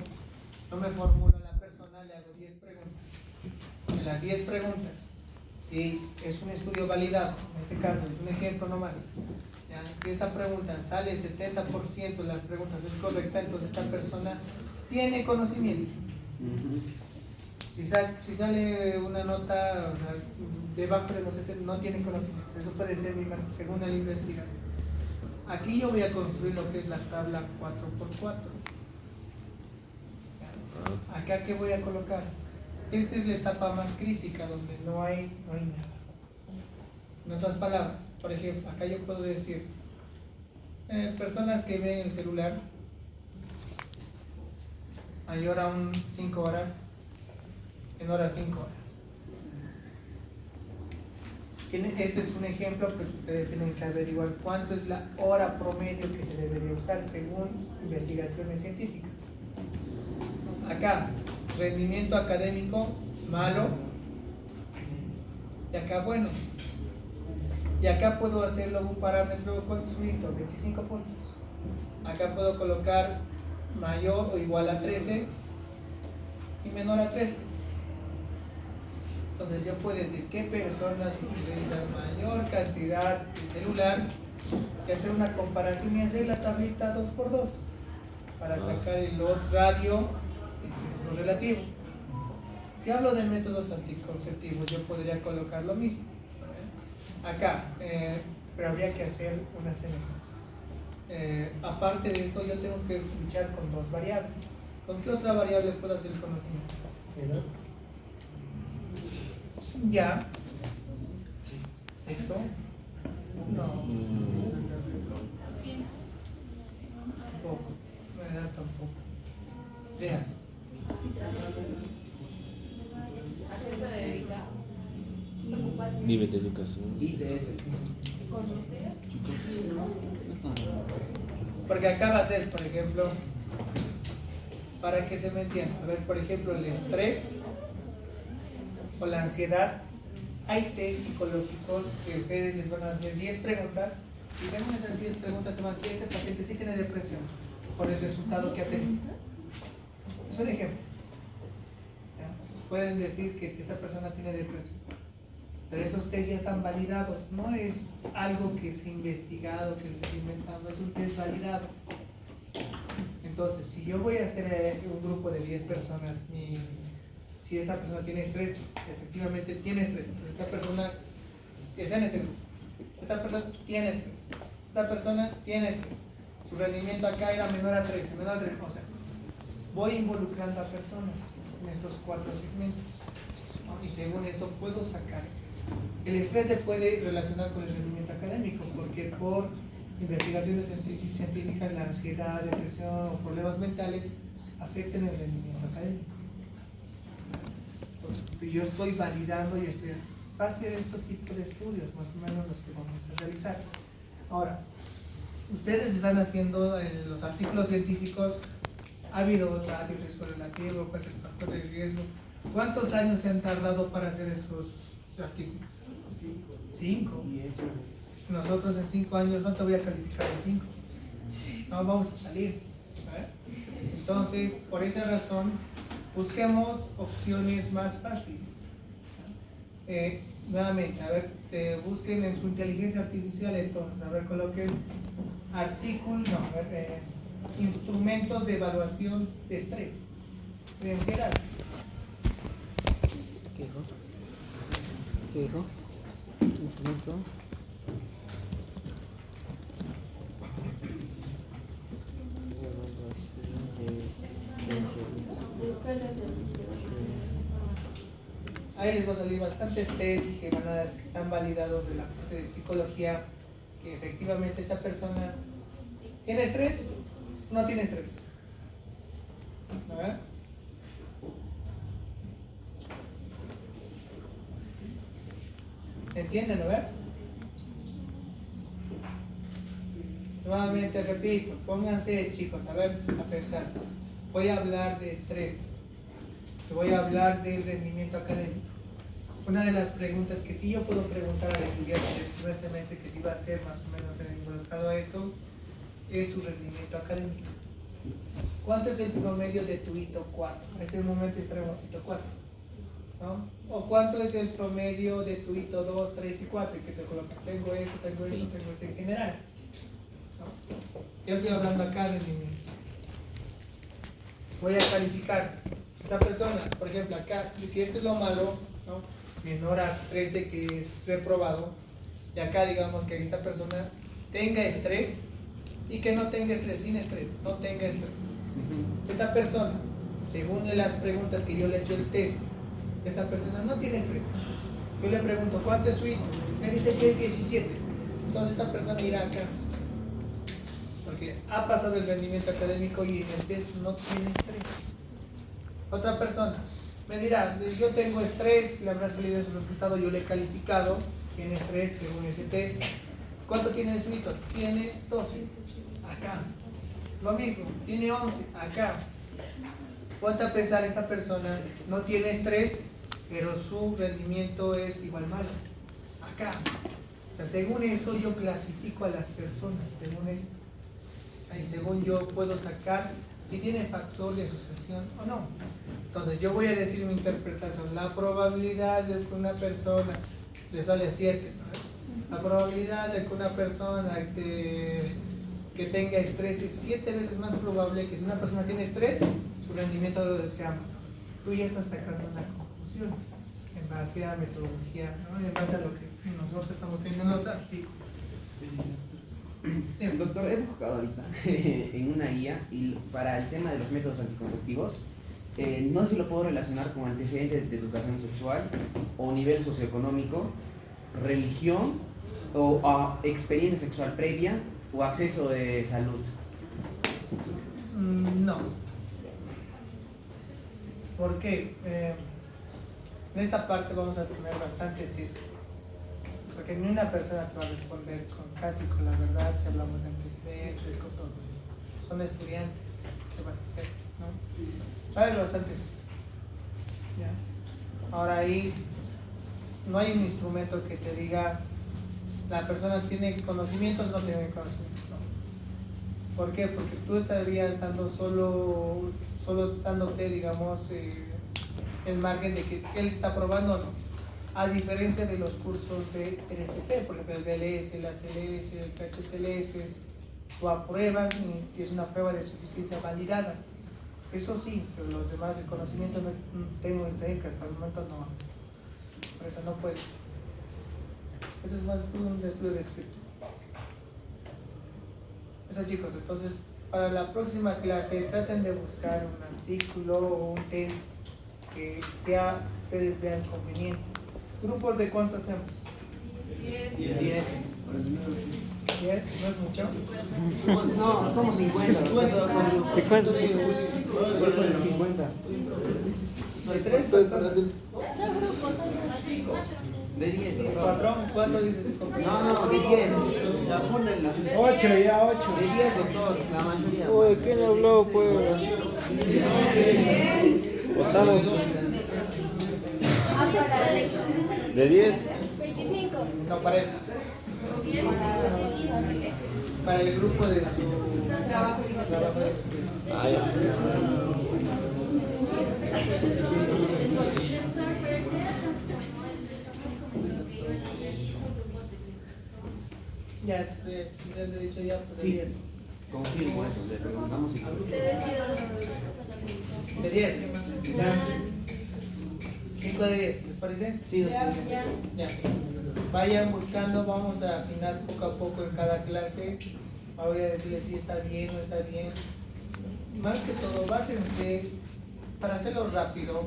yo me formulo a la persona, le hago 10 preguntas. En las 10 preguntas, si es un estudio validado, en este caso es un ejemplo nomás, ¿ya? Si esta pregunta sale 70% de las preguntas es correcta, entonces esta persona tiene conocimiento. Si sale una nota, o sea, debajo de los 70, no tiene conocimiento. Eso puede ser según el investigador. Aquí yo voy a construir lo que es la tabla 4x4. Acá, ¿qué voy a colocar? Esta es la etapa más crítica donde no hay nada. En otras palabras, por ejemplo, acá yo puedo decir personas que ven el celular mayor a 5 horas, en horas 5 horas. Este es un ejemplo, pero ustedes tienen que averiguar cuánto es la hora promedio que se debería usar según investigaciones científicas. Acá, rendimiento académico malo, y acá bueno. Y acá puedo hacerlo un parámetro construido, 25 puntos. Acá puedo colocar mayor o igual a 13 y menor a 13. Entonces yo puedo decir qué personas utilizan mayor cantidad de celular y hacer una comparación y hacer la tablita 2x2 para sacar el odds radio entre lo relativo. Si hablo de métodos anticonceptivos, yo podría colocar lo mismo. Acá, pero habría que hacer una semejanza. Aparte de esto, yo tengo que luchar con 2 variables. ¿Con qué otra variable puedo hacer el conocimiento? ¿Edad? Ya. ¿Sexo? No. Tampoco. La edad tampoco. Veas.
¿A qué se dedica?
Nivel de educación.
¿Conocer?
Porque acá va a ser, por ejemplo, para que se me entienda. A ver, por ejemplo, el estrés o la ansiedad. Hay test psicológicos que ustedes les van a hacer 10 preguntas y según esas 10 preguntas te van a decir que este paciente sí tiene depresión por el resultado que ha tenido. Es un ejemplo. ¿Ya? Pueden decir que esta persona tiene depresión, pero esos test ya están validados. No es algo que se ha investigado, que se ha inventado, es un test validado. Entonces, si yo voy a hacer un grupo de 10 personas, si esta persona tiene estrés, efectivamente tiene estrés. Entonces esta persona, que sea en este grupo, esta persona tiene estrés, esta persona tiene estrés. Su rendimiento acá era menor a 13, menor a 13. O sea, voy involucrando a personas en estos 4 segmentos. ¿No? Y según eso puedo sacar. El estrés se puede relacionar con el rendimiento académico, porque por investigaciones científicas la ansiedad, depresión o problemas mentales afectan el rendimiento académico. Yo estoy validando y estoy haciendo este tipo de estudios, más o menos los que vamos a realizar. Ahora, ustedes están haciendo en los artículos científicos, ha habido ratio, riesgo relativo, cuál es el factor de riesgo. ¿Cuántos años se han tardado para hacer esos artículos? 5. Nosotros en 5 años no te voy a calificar de 5. No vamos a salir. Entonces, por esa razón, busquemos opciones más fáciles. Nuevamente, a ver, busquen en su inteligencia artificial entonces, a ver, coloquen instrumentos de evaluación de estrés, de ansiedad.
¿Qué dijo? ¿Qué dijo? Instrumento.
Ahí les va a salir bastantes test que están validados de la parte de psicología, que efectivamente esta persona tiene estrés o no tiene estrés. ¿Verdad? ¿Entienden, no? Nuevamente repito, pónganse chicos, a ver, a pensar. Voy a hablar de estrés, voy a hablar del rendimiento académico. Una de las preguntas que sí yo puedo preguntar al estudiante del primer semestre, que sí va a ser más o menos involucrado a eso, es su rendimiento académico. ¿Cuánto es el promedio de tu hito 4? En ese momento estaremos hito 4. ¿No? ¿O cuánto es el promedio de tu hito 2, 3 y 4? Y que te colocan, tengo esto en general. ¿No? Yo estoy hablando acá de rendimiento. Voy a calificar esta persona, por ejemplo, acá, si esto es lo malo, ¿no? Menor a 13 que es reprobado, y acá digamos que esta persona tenga estrés y que no tenga estrés, sin estrés, no tenga estrés. Esta persona, según las preguntas que yo le he hecho el test, esta persona no tiene estrés. Yo le pregunto, ¿cuánto es su hito? Me dice que es 17. Entonces esta persona irá acá, porque ha pasado el rendimiento académico y en el test no tiene estrés. Otra persona me dirá, yo tengo estrés, le habrá salido ese resultado, yo le he calificado, tiene estrés según ese test. ¿Cuánto tiene su hito? Tiene 12, acá. Lo mismo, tiene 11, acá. Ponte a pensar, esta persona no tiene estrés, pero su rendimiento es igual malo, acá. O sea, según eso yo clasifico a las personas, según esto. Y según yo puedo sacar si tiene factor de asociación o no. Entonces yo voy a decir mi interpretación. La probabilidad de que una persona le sale 7, ¿no? La probabilidad de que una persona que tenga estrés es 7 veces más probable que si una persona tiene estrés, su rendimiento lo deseamos. Tú ya estás sacando una conclusión en base a metodología, ¿no? En base a lo que nosotros estamos viendo en los artículos.
Doctor, he buscado ahorita en una guía y para el tema de los métodos anticonceptivos, no sé si lo puedo relacionar con antecedentes de educación sexual o nivel socioeconómico, religión o experiencia sexual previa o acceso de salud.
No. ¿Por qué? En esa parte vamos a tener bastante sesgo. Porque ni una persona te va a responder casi con la verdad si hablamos de antecedentes, con todo. Son estudiantes, ¿qué vas a hacer? ¿No? Va a haber bastante sesgo. ¿Ya? Ahora ahí no hay un instrumento que te diga la persona tiene conocimientos o no tiene conocimientos. No. ¿Por qué? Porque tú estarías dando solo dándote, digamos, el margen de que él está probando o no. A diferencia de los cursos de RCP, por ejemplo el BLS, el ACLS, el PHCLS, tú apruebas y es una prueba de suficiencia validada. Eso sí, pero los demás de conocimiento no tengo entendido que hasta el momento no. Por eso no puedes. Eso es más un estudio de escrito. Eso chicos, entonces para la próxima clase traten de buscar un artículo o un test que ustedes vean conveniente. ¿Grupos de cuánto hacemos?
10.
10, ¿no es mucho?
No, somos 50.
50.
Grupo de 50.
¿De 3 personas?
De 10.
¿Cuánto dices?
No, de 10.
La funda en la
8, ya 8.
De 10, doctor, la mayoría.
Uy, ¿quién habló, pues? Votamos.
De 10.
25.
No, para él. para el grupo de su
Trabajo de investigación.
Ah, ya.
Ya, ya le he dicho ya, pues de
Sí.
10.
Confirmo eso, le preguntamos y
Ustedes sí
De 10. 5 de 10, ¿les parece?
Sí,
ya.
Ya. Vayan buscando, vamos a afinar poco a poco en cada clase. Voy a decirles si está bien o no está bien. Más que todo, básense, para hacerlo rápido,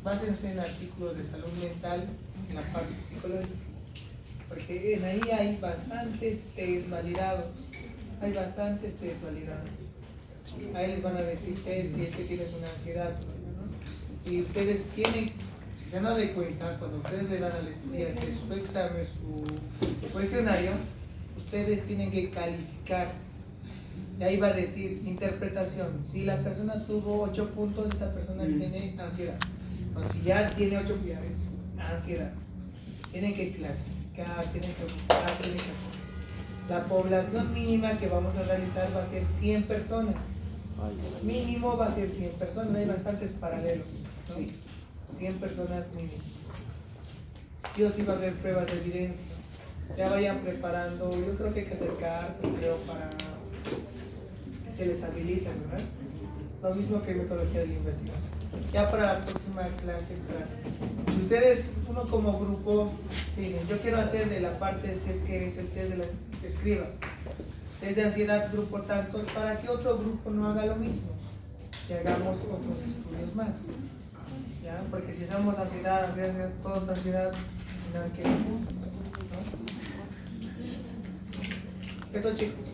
básense en artículos de salud mental en la parte psicológica. Porque en ahí hay bastantes test validados. Hay bastantes test validados. Ahí les van a decir test si es que tienes una ansiedad. ¿No? Y ustedes tienen, si se han dado cuenta, cuando ustedes le dan al estudiante su examen, su cuestionario, ustedes tienen que calificar. Y ahí va a decir interpretación. Si la persona tuvo 8 puntos, esta persona tiene ansiedad. O si ya tiene 8 puntos, ansiedad. Tienen que clasificar, tienen que buscar, tienen que hacer. La población mínima que vamos a realizar va a ser 100 personas. Mínimo va a ser 100 personas. Hay bastantes paralelos, ¿no? 100 personas mínimo. Sí o sí va a haber pruebas de evidencia. Ya vayan preparando. Yo creo que hay que hacer cartas, creo, para que se les habilite, ¿verdad? Lo mismo que metodología de la investigación. Ya para la próxima clase práctica. Si ustedes, uno como grupo, dicen, yo quiero hacer de la parte, si es que es el test de la escriba, test de ansiedad, grupo tantos, para que otro grupo no haga lo mismo, que hagamos otros estudios más. ¿Ya? Porque si hacemos ansiedad, todos ansiedad, nada que ver, ¿no? Eso, chicos.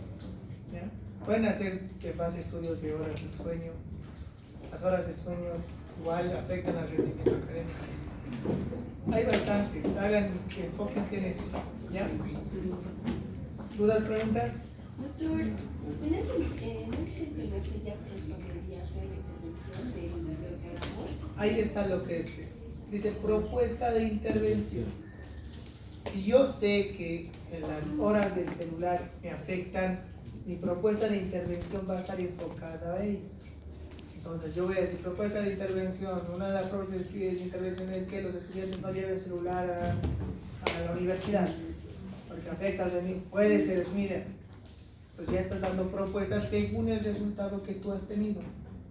¿Ya? Pueden hacer que más estudios de horas del sueño. Las horas de sueño igual afectan al rendimiento académico. Hay bastantes, enfóquense en eso. ¿Ya? ¿Dudas, preguntas?
Doctor, en este semestre ya correspondería hacer intervención de lo que hagamos.
Ahí está lo que dice propuesta de intervención. Si yo sé que en las horas del celular me afectan, mi propuesta de intervención va a estar enfocada a ello. Entonces yo voy a decir propuesta de intervención. Una de las propuestas de intervención es que los estudiantes no lleven celular a la universidad, porque afecta al rendimiento. Puede ser, mira, pues ya estás dando propuestas según el resultado que tú has tenido,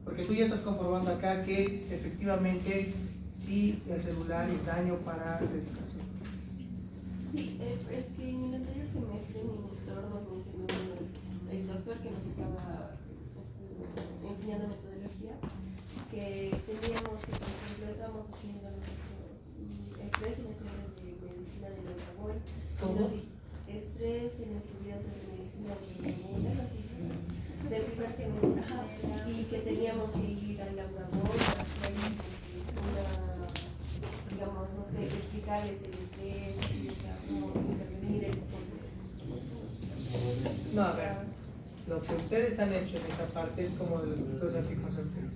porque tú ya estás comprobando acá que efectivamente sí el celular es daño para la educación.
Sí, es que en el anterior semestre mi mentor nos mencionó, el doctor que nos estaba enseñando metodología, que teníamos que, por ejemplo, estamos haciendo estrés en estudiantes de medicina de la labor, estrés en estudiantes de medicina de la labor, del primer semestre, y que teníamos que ir a la labor para hacer una, digamos, no sé, explicarles el estrés, cómo intervenir el
No, a ver, lo que ustedes han hecho en esta parte es como los anticonceptivos.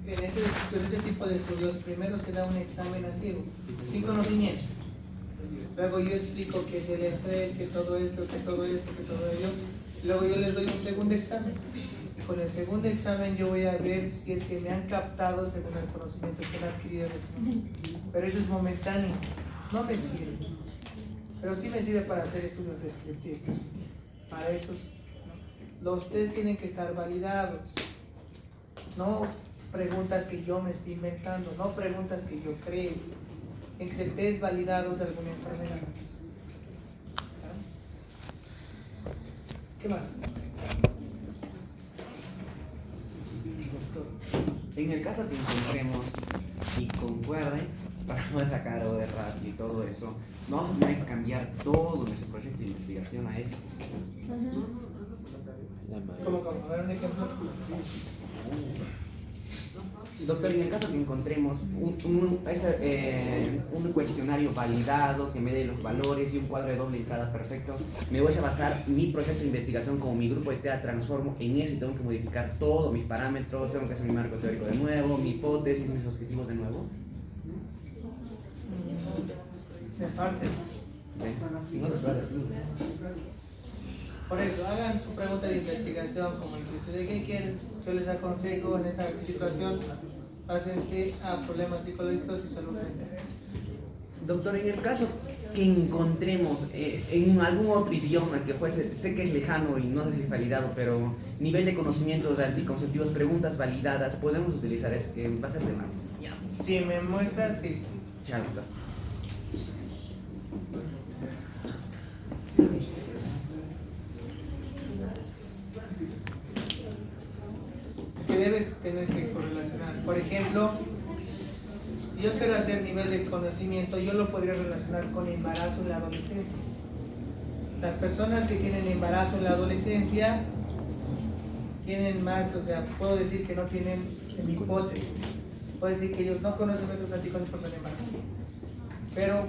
En ese tipo de estudios, primero se da un examen así, sin conocimiento. Luego yo explico qué es el estrés, que todo esto, que todo esto, que todo ello. Luego yo les doy un segundo examen. Y con el segundo examen yo voy a ver si es que me han captado según el conocimiento que han adquirido en ese momento. Pero eso es momentáneo, no me sirve. Pero sí me sirve para hacer estudios descriptivos. Para esos, ¿no? Los test tienen que estar validados. No preguntas que yo me estoy inventando, no preguntas que yo creo. Tienen que ser test validados de alguna enfermedad. ¿Ya? ¿Qué más?
En el caso que encontremos y concuerden, para poder sacar o de rápido y todo eso, vamos a tener que cambiar todo nuestro proyecto de investigación a eso.
¿Cómo? A ver un ejemplo.
Doctor, en el caso que encontremos un cuestionario validado que me dé los valores y un cuadro de doble entrada perfecto, me voy a basar mi proyecto de investigación como mi grupo de TEA transformo en eso y tengo que modificar todos mis parámetros, tengo que hacer mi marco teórico de nuevo, mi hipótesis, mis objetivos de nuevo.
De parte.
¿Ven? En otras palabras, sí.
Por eso, hagan su pregunta de investigación, como dice, ¿de qué quieren? Yo les aconsejo en esta situación, pásense a problemas psicológicos y salud mental.
Doctor, en el caso que encontremos en algún otro idioma que fuese, sé que es lejano y no sé si es validado, pero nivel de conocimiento de anticonceptivos, preguntas validadas, podemos utilizar eso, que va a ser demasiado.
Si me muestras, sí.
Ya, doctor.
Es que debes tener que correlacionar. Por ejemplo, si yo quiero hacer nivel de conocimiento, yo lo podría relacionar con embarazo en la adolescencia. Las personas que tienen embarazo en la adolescencia tienen más, o sea, puedo decir que no tienen hipótesis. Puedo decir que ellos no conocen métodos anticonceptivos en embarazo. Pero,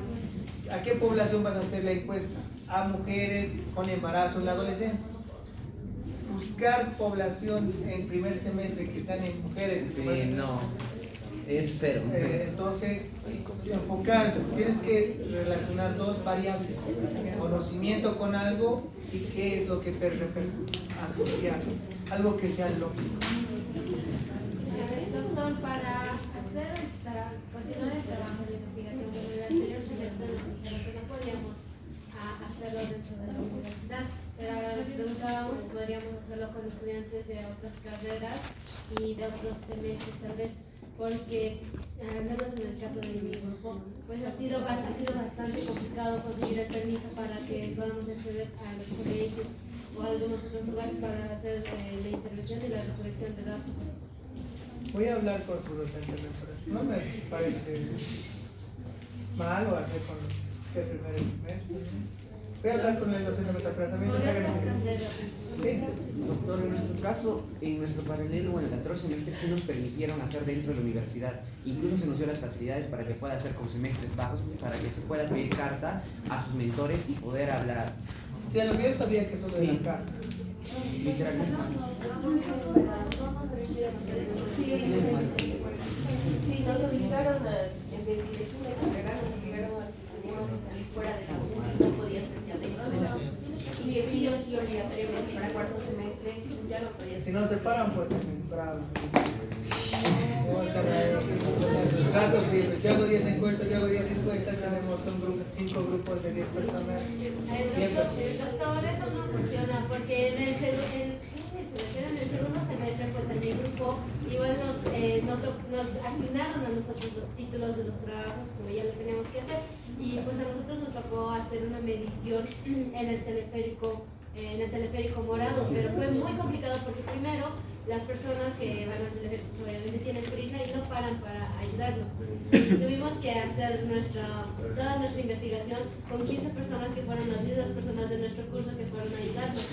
¿a qué población vas a hacer la encuesta? A mujeres con embarazo en la adolescencia. Buscar población en primer semestre que sean en mujeres.
Sí, no. Es cero.
Entonces, enfocar, tienes que relacionar dos variables, conocimiento con algo y qué es lo que asociar, algo que sea lógico.
Doctor, para continuar el trabajo de investigación en el anterior semestre nos dijeron que no podíamos hacerlo dentro de la universidad, pero ahora les preguntábamos si podríamos hacerlo con estudiantes de otras carreras y de otros semestres tal vez, porque al menos en el caso de mi grupo, pues ha sido bastante complicado conseguir el permiso para que podamos acceder a los colegios o a algunos otros lugares para hacer la intervención y la recolección de datos.
Voy a hablar con su docente, no me parece malo hacer con el primer semestre. Voy a hablar con el docente para también les hagan ese. Sí.
Doctor, en nuestro caso, en nuestro paralelo, en el anterior semestre, sí nos permitieron hacer dentro de la universidad. Incluso se nos dio las facilidades para que pueda hacer con semestres bajos, para que se pueda pedir carta a sus mentores y poder hablar.
Sí, a lo que yo sabía que eso de la carta.
Literalmente.
Sí, nos obligaron en dirección de carrera, nos obligaron a que teníamos que salir fuera de la universidad, no podía ser ya dentro de la universidad. Y que sí o sí obligatoriamente para cuarto semestre ya no podía ser.
Si no se paran, pues en entrada. Tratos libres. Yo hago 10 encuestas, yo hago 10 encuestas, tenemos 5 grupos de 10 personas.
Doctor, eso no funciona porque en el segundo semestre, pues en mi grupo, igual nos asignaron a nosotros los títulos de los trabajos, como ya lo teníamos que hacer, y pues a nosotros nos tocó hacer una medición en el teleférico morado, pero fue muy complicado porque primero las personas que van al teleférico obviamente tienen prisa y no paran para ayudarnos. Y tuvimos que hacer toda nuestra investigación con 15 personas que fueron las mismas personas de nuestro curso que fueron a ayudarnos.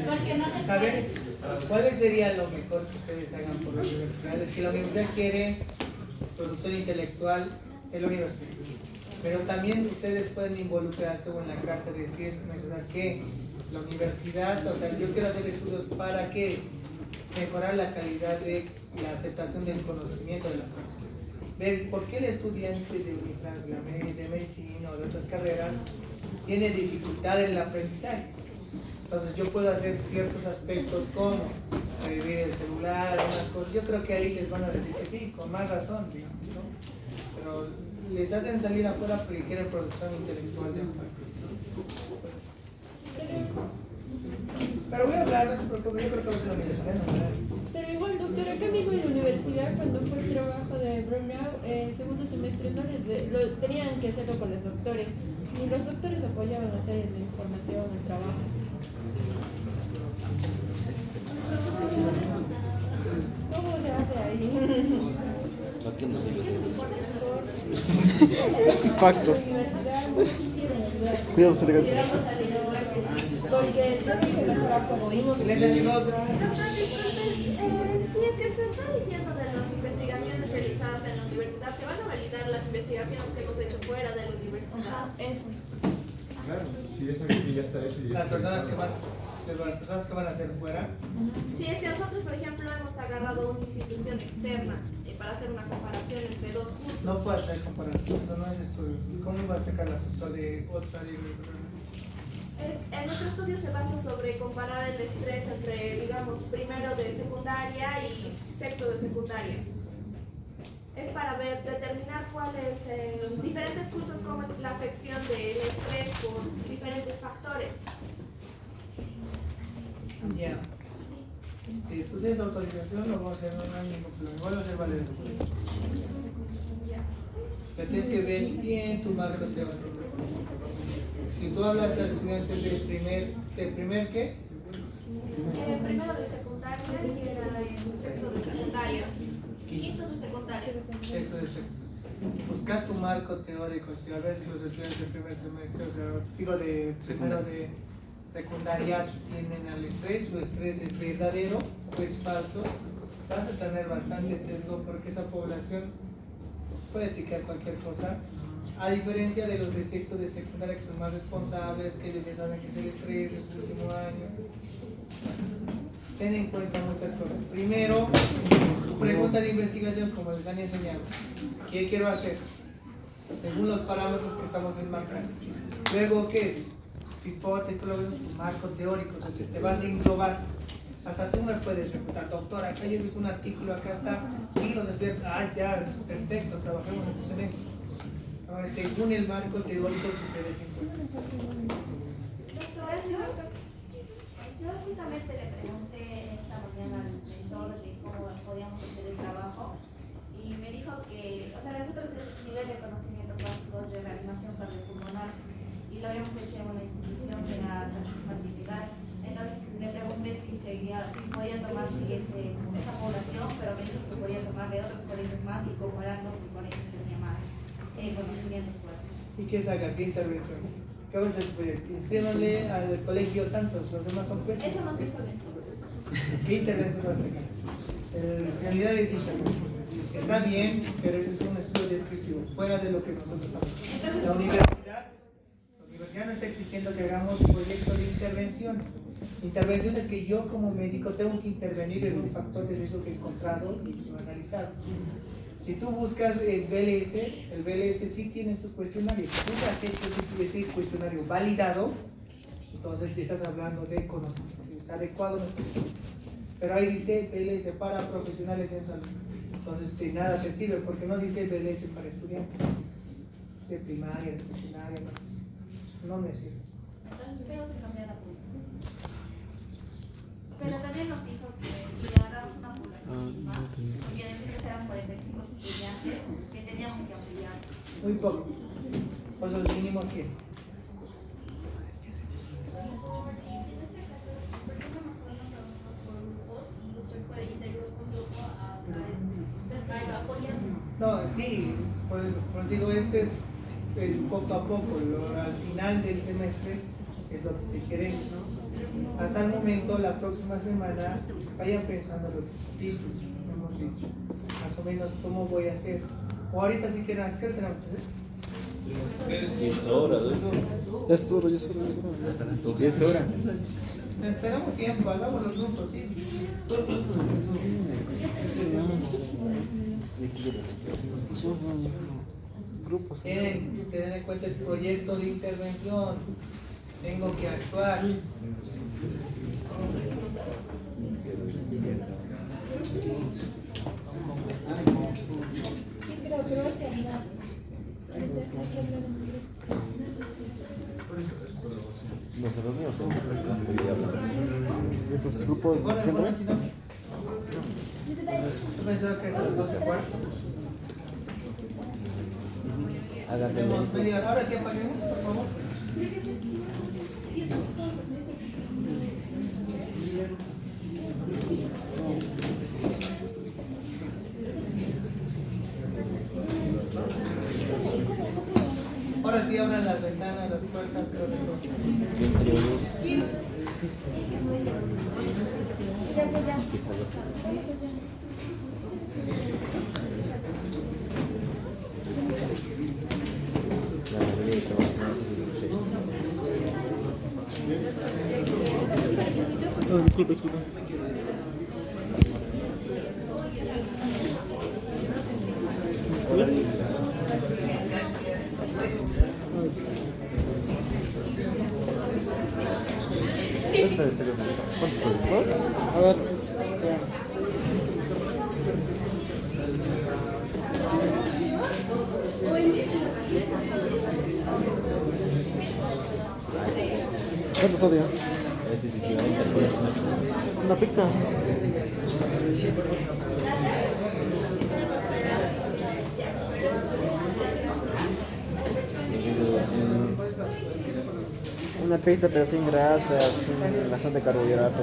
Porque no se
¿Saben
puede.
cuál sería lo mejor que ustedes hagan por la universidad? Es que la universidad quiere producción intelectual de la universidad. Pero también ustedes pueden involucrarse o en la carta mencionar que la universidad, o sea, yo quiero hacer estudios para que mejorar la calidad de la aceptación del conocimiento de la persona. Ver por qué el estudiante de Unifrance, de medicina o de otras carreras tiene dificultad en el aprendizaje. Entonces yo puedo hacer ciertos aspectos como revivir el celular, unas cosas. Yo creo que ahí les van a decir que sí, con más razón, digamos, ¿no? Pero les hacen salir afuera porque quieren producción intelectual de afuera. Pero voy a hablar, no se preocupe, yo creo que va a ser la universidad, ¿no?
Pero igual, doctor, acá mismo en la universidad, cuando fue el trabajo de Brunau, el segundo semestre no tenían que hacerlo con los doctores. Ni los doctores apoyaban a hacer la información, el trabajo. ¿Cómo se hace ahí?
Aquí no se
Pactos. Cuidado, se le
Porque todo se mejora como vimos.
Silencio, chicos.
Sí, es que se está diciendo de las investigaciones realizadas en la universidad, que van a validar las investigaciones que hemos hecho fuera de la universidad.
Eso.
Claro, si eso aquí ya está hecho.
Las personas que van a hacer fuera.
Si es que nosotros, por ejemplo, hemos agarrado una institución externa para hacer una comparación entre dos cursos.
No puede hacer comparación, eso no es estudio. ¿Cómo va a sacar la foto de otra libro?
Nuestro estudio se basa sobre comparar el estrés entre, digamos, primero de secundaria y sexto de secundaria. Es para determinar cuáles diferentes cursos, cómo es la afección del estrés por diferentes factores.
Ya. Si tú tienes autorización, lo vamos a hacer, no hay ningún problema. Igual va a ser valer. Pero tienes que ver bien tu marco teórico. Si tú hablas a estudiantes del primer ¿qué?
Primero de secundaria y era sexto de secundaria. Quinto de secundaria.
Sexto de secundaria. Busca tu marco teórico. Si a veces los estudiantes del primer semestre, o sea, digo de primero de secundaria, tienen al estrés, su estrés es verdadero o es falso, vas a tener bastante sesgo porque esa población puede picar cualquier cosa. A diferencia de los de sexto de secundaria, que son más responsables, que ellos ya saben que es el estrés, es su último año. Ten en cuenta muchas cosas. Primero, su pregunta de investigación, como les han enseñado. ¿Qué quiero hacer? Según los parámetros que estamos enmarcando. Luego, ¿qué es? Tu hipótesis, tú lo ves en tu marco teórico, entonces te vas a englobar. Hasta tú me puedes refutar, doctor, acá yo he visto un artículo, acá está, sí, los expertos, ya, perfecto, trabajemos en el semestre. Según el marco teórico que ustedes encuentran.
Doctora, yo justamente le pregunté esta mañana al mentor de cómo podíamos hacer el trabajo y me dijo que, o sea, nosotros es nivel de conocimientos básicos de reanimación cardiopulmonar y lo habíamos hecho en una institución de la Santísima Trinidad. Entonces le pregunté si podía tomar esa población, pero me dijo que podía tomar de otros colegios más y comparando con colegios tenía más conocimientos por así.
¿Y qué sacas? ¿Qué intervención? ¿Qué vas a hacer? Inscríbanle al colegio tantos, los demás son jueces.
Eso más intervención.
¿Qué intervención vas a sacar? En realidad es intervención. Está bien, pero ese es un estudio descriptivo, fuera de lo que nosotros estamos haciendo. La universidad no está exigiendo que hagamos un proyecto de intervención. Intervención es que yo como médico tengo que intervenir en un factor de riesgo que he encontrado y analizado. Si tú buscas el BLS sí tiene su cuestionario. Si tú has hecho ese cuestionario validado, entonces estás hablando de conocimiento, es adecuado. Pero ahí dice BLS para profesionales en salud. Entonces de nada te sirve porque no dice BLS para estudiantes de primaria, de secundaria, no me sirve.
Entonces tengo que cambiar la población. Pero también nos dijo que si agarramos una población más, y en vez de eran 45 estudiantes, que teníamos que ampliar.
Muy poco. Por eso el mínimo 100. No, sí, por eso digo, esto es poco a poco, al final del semestre es lo que se quiere, ¿no? Hasta el momento, la próxima semana, vayan pensando lo que es títulos, hemos dicho, más o menos cómo voy a hacer. O ahorita si quieren, ¿qué tenemos que hacer?
10 horas, ¿no?
Es hora.
Hasta las 10 horas.
Tenemos tiempo, hagamos los grupos, sí. Tienen que tener en cuenta este proyecto de intervención. Tengo que actuar.
Pero hay que hablar.
Nos reunimos en
¿Estos grupos siempre?
Yo pensaba que es a las 12 cuartos. Tenemos media hora. Ahora sí apaguemos, por favor. Ahora sí abran las ventanas, las puertas, creo que
Disculpe.
¿Cuánto soy?
A ver. ¿Cuánto sodio?
Este es equivalente al corazón.
Una pizza. Una pizza pero sin grasa, sin bastante carbohidrato.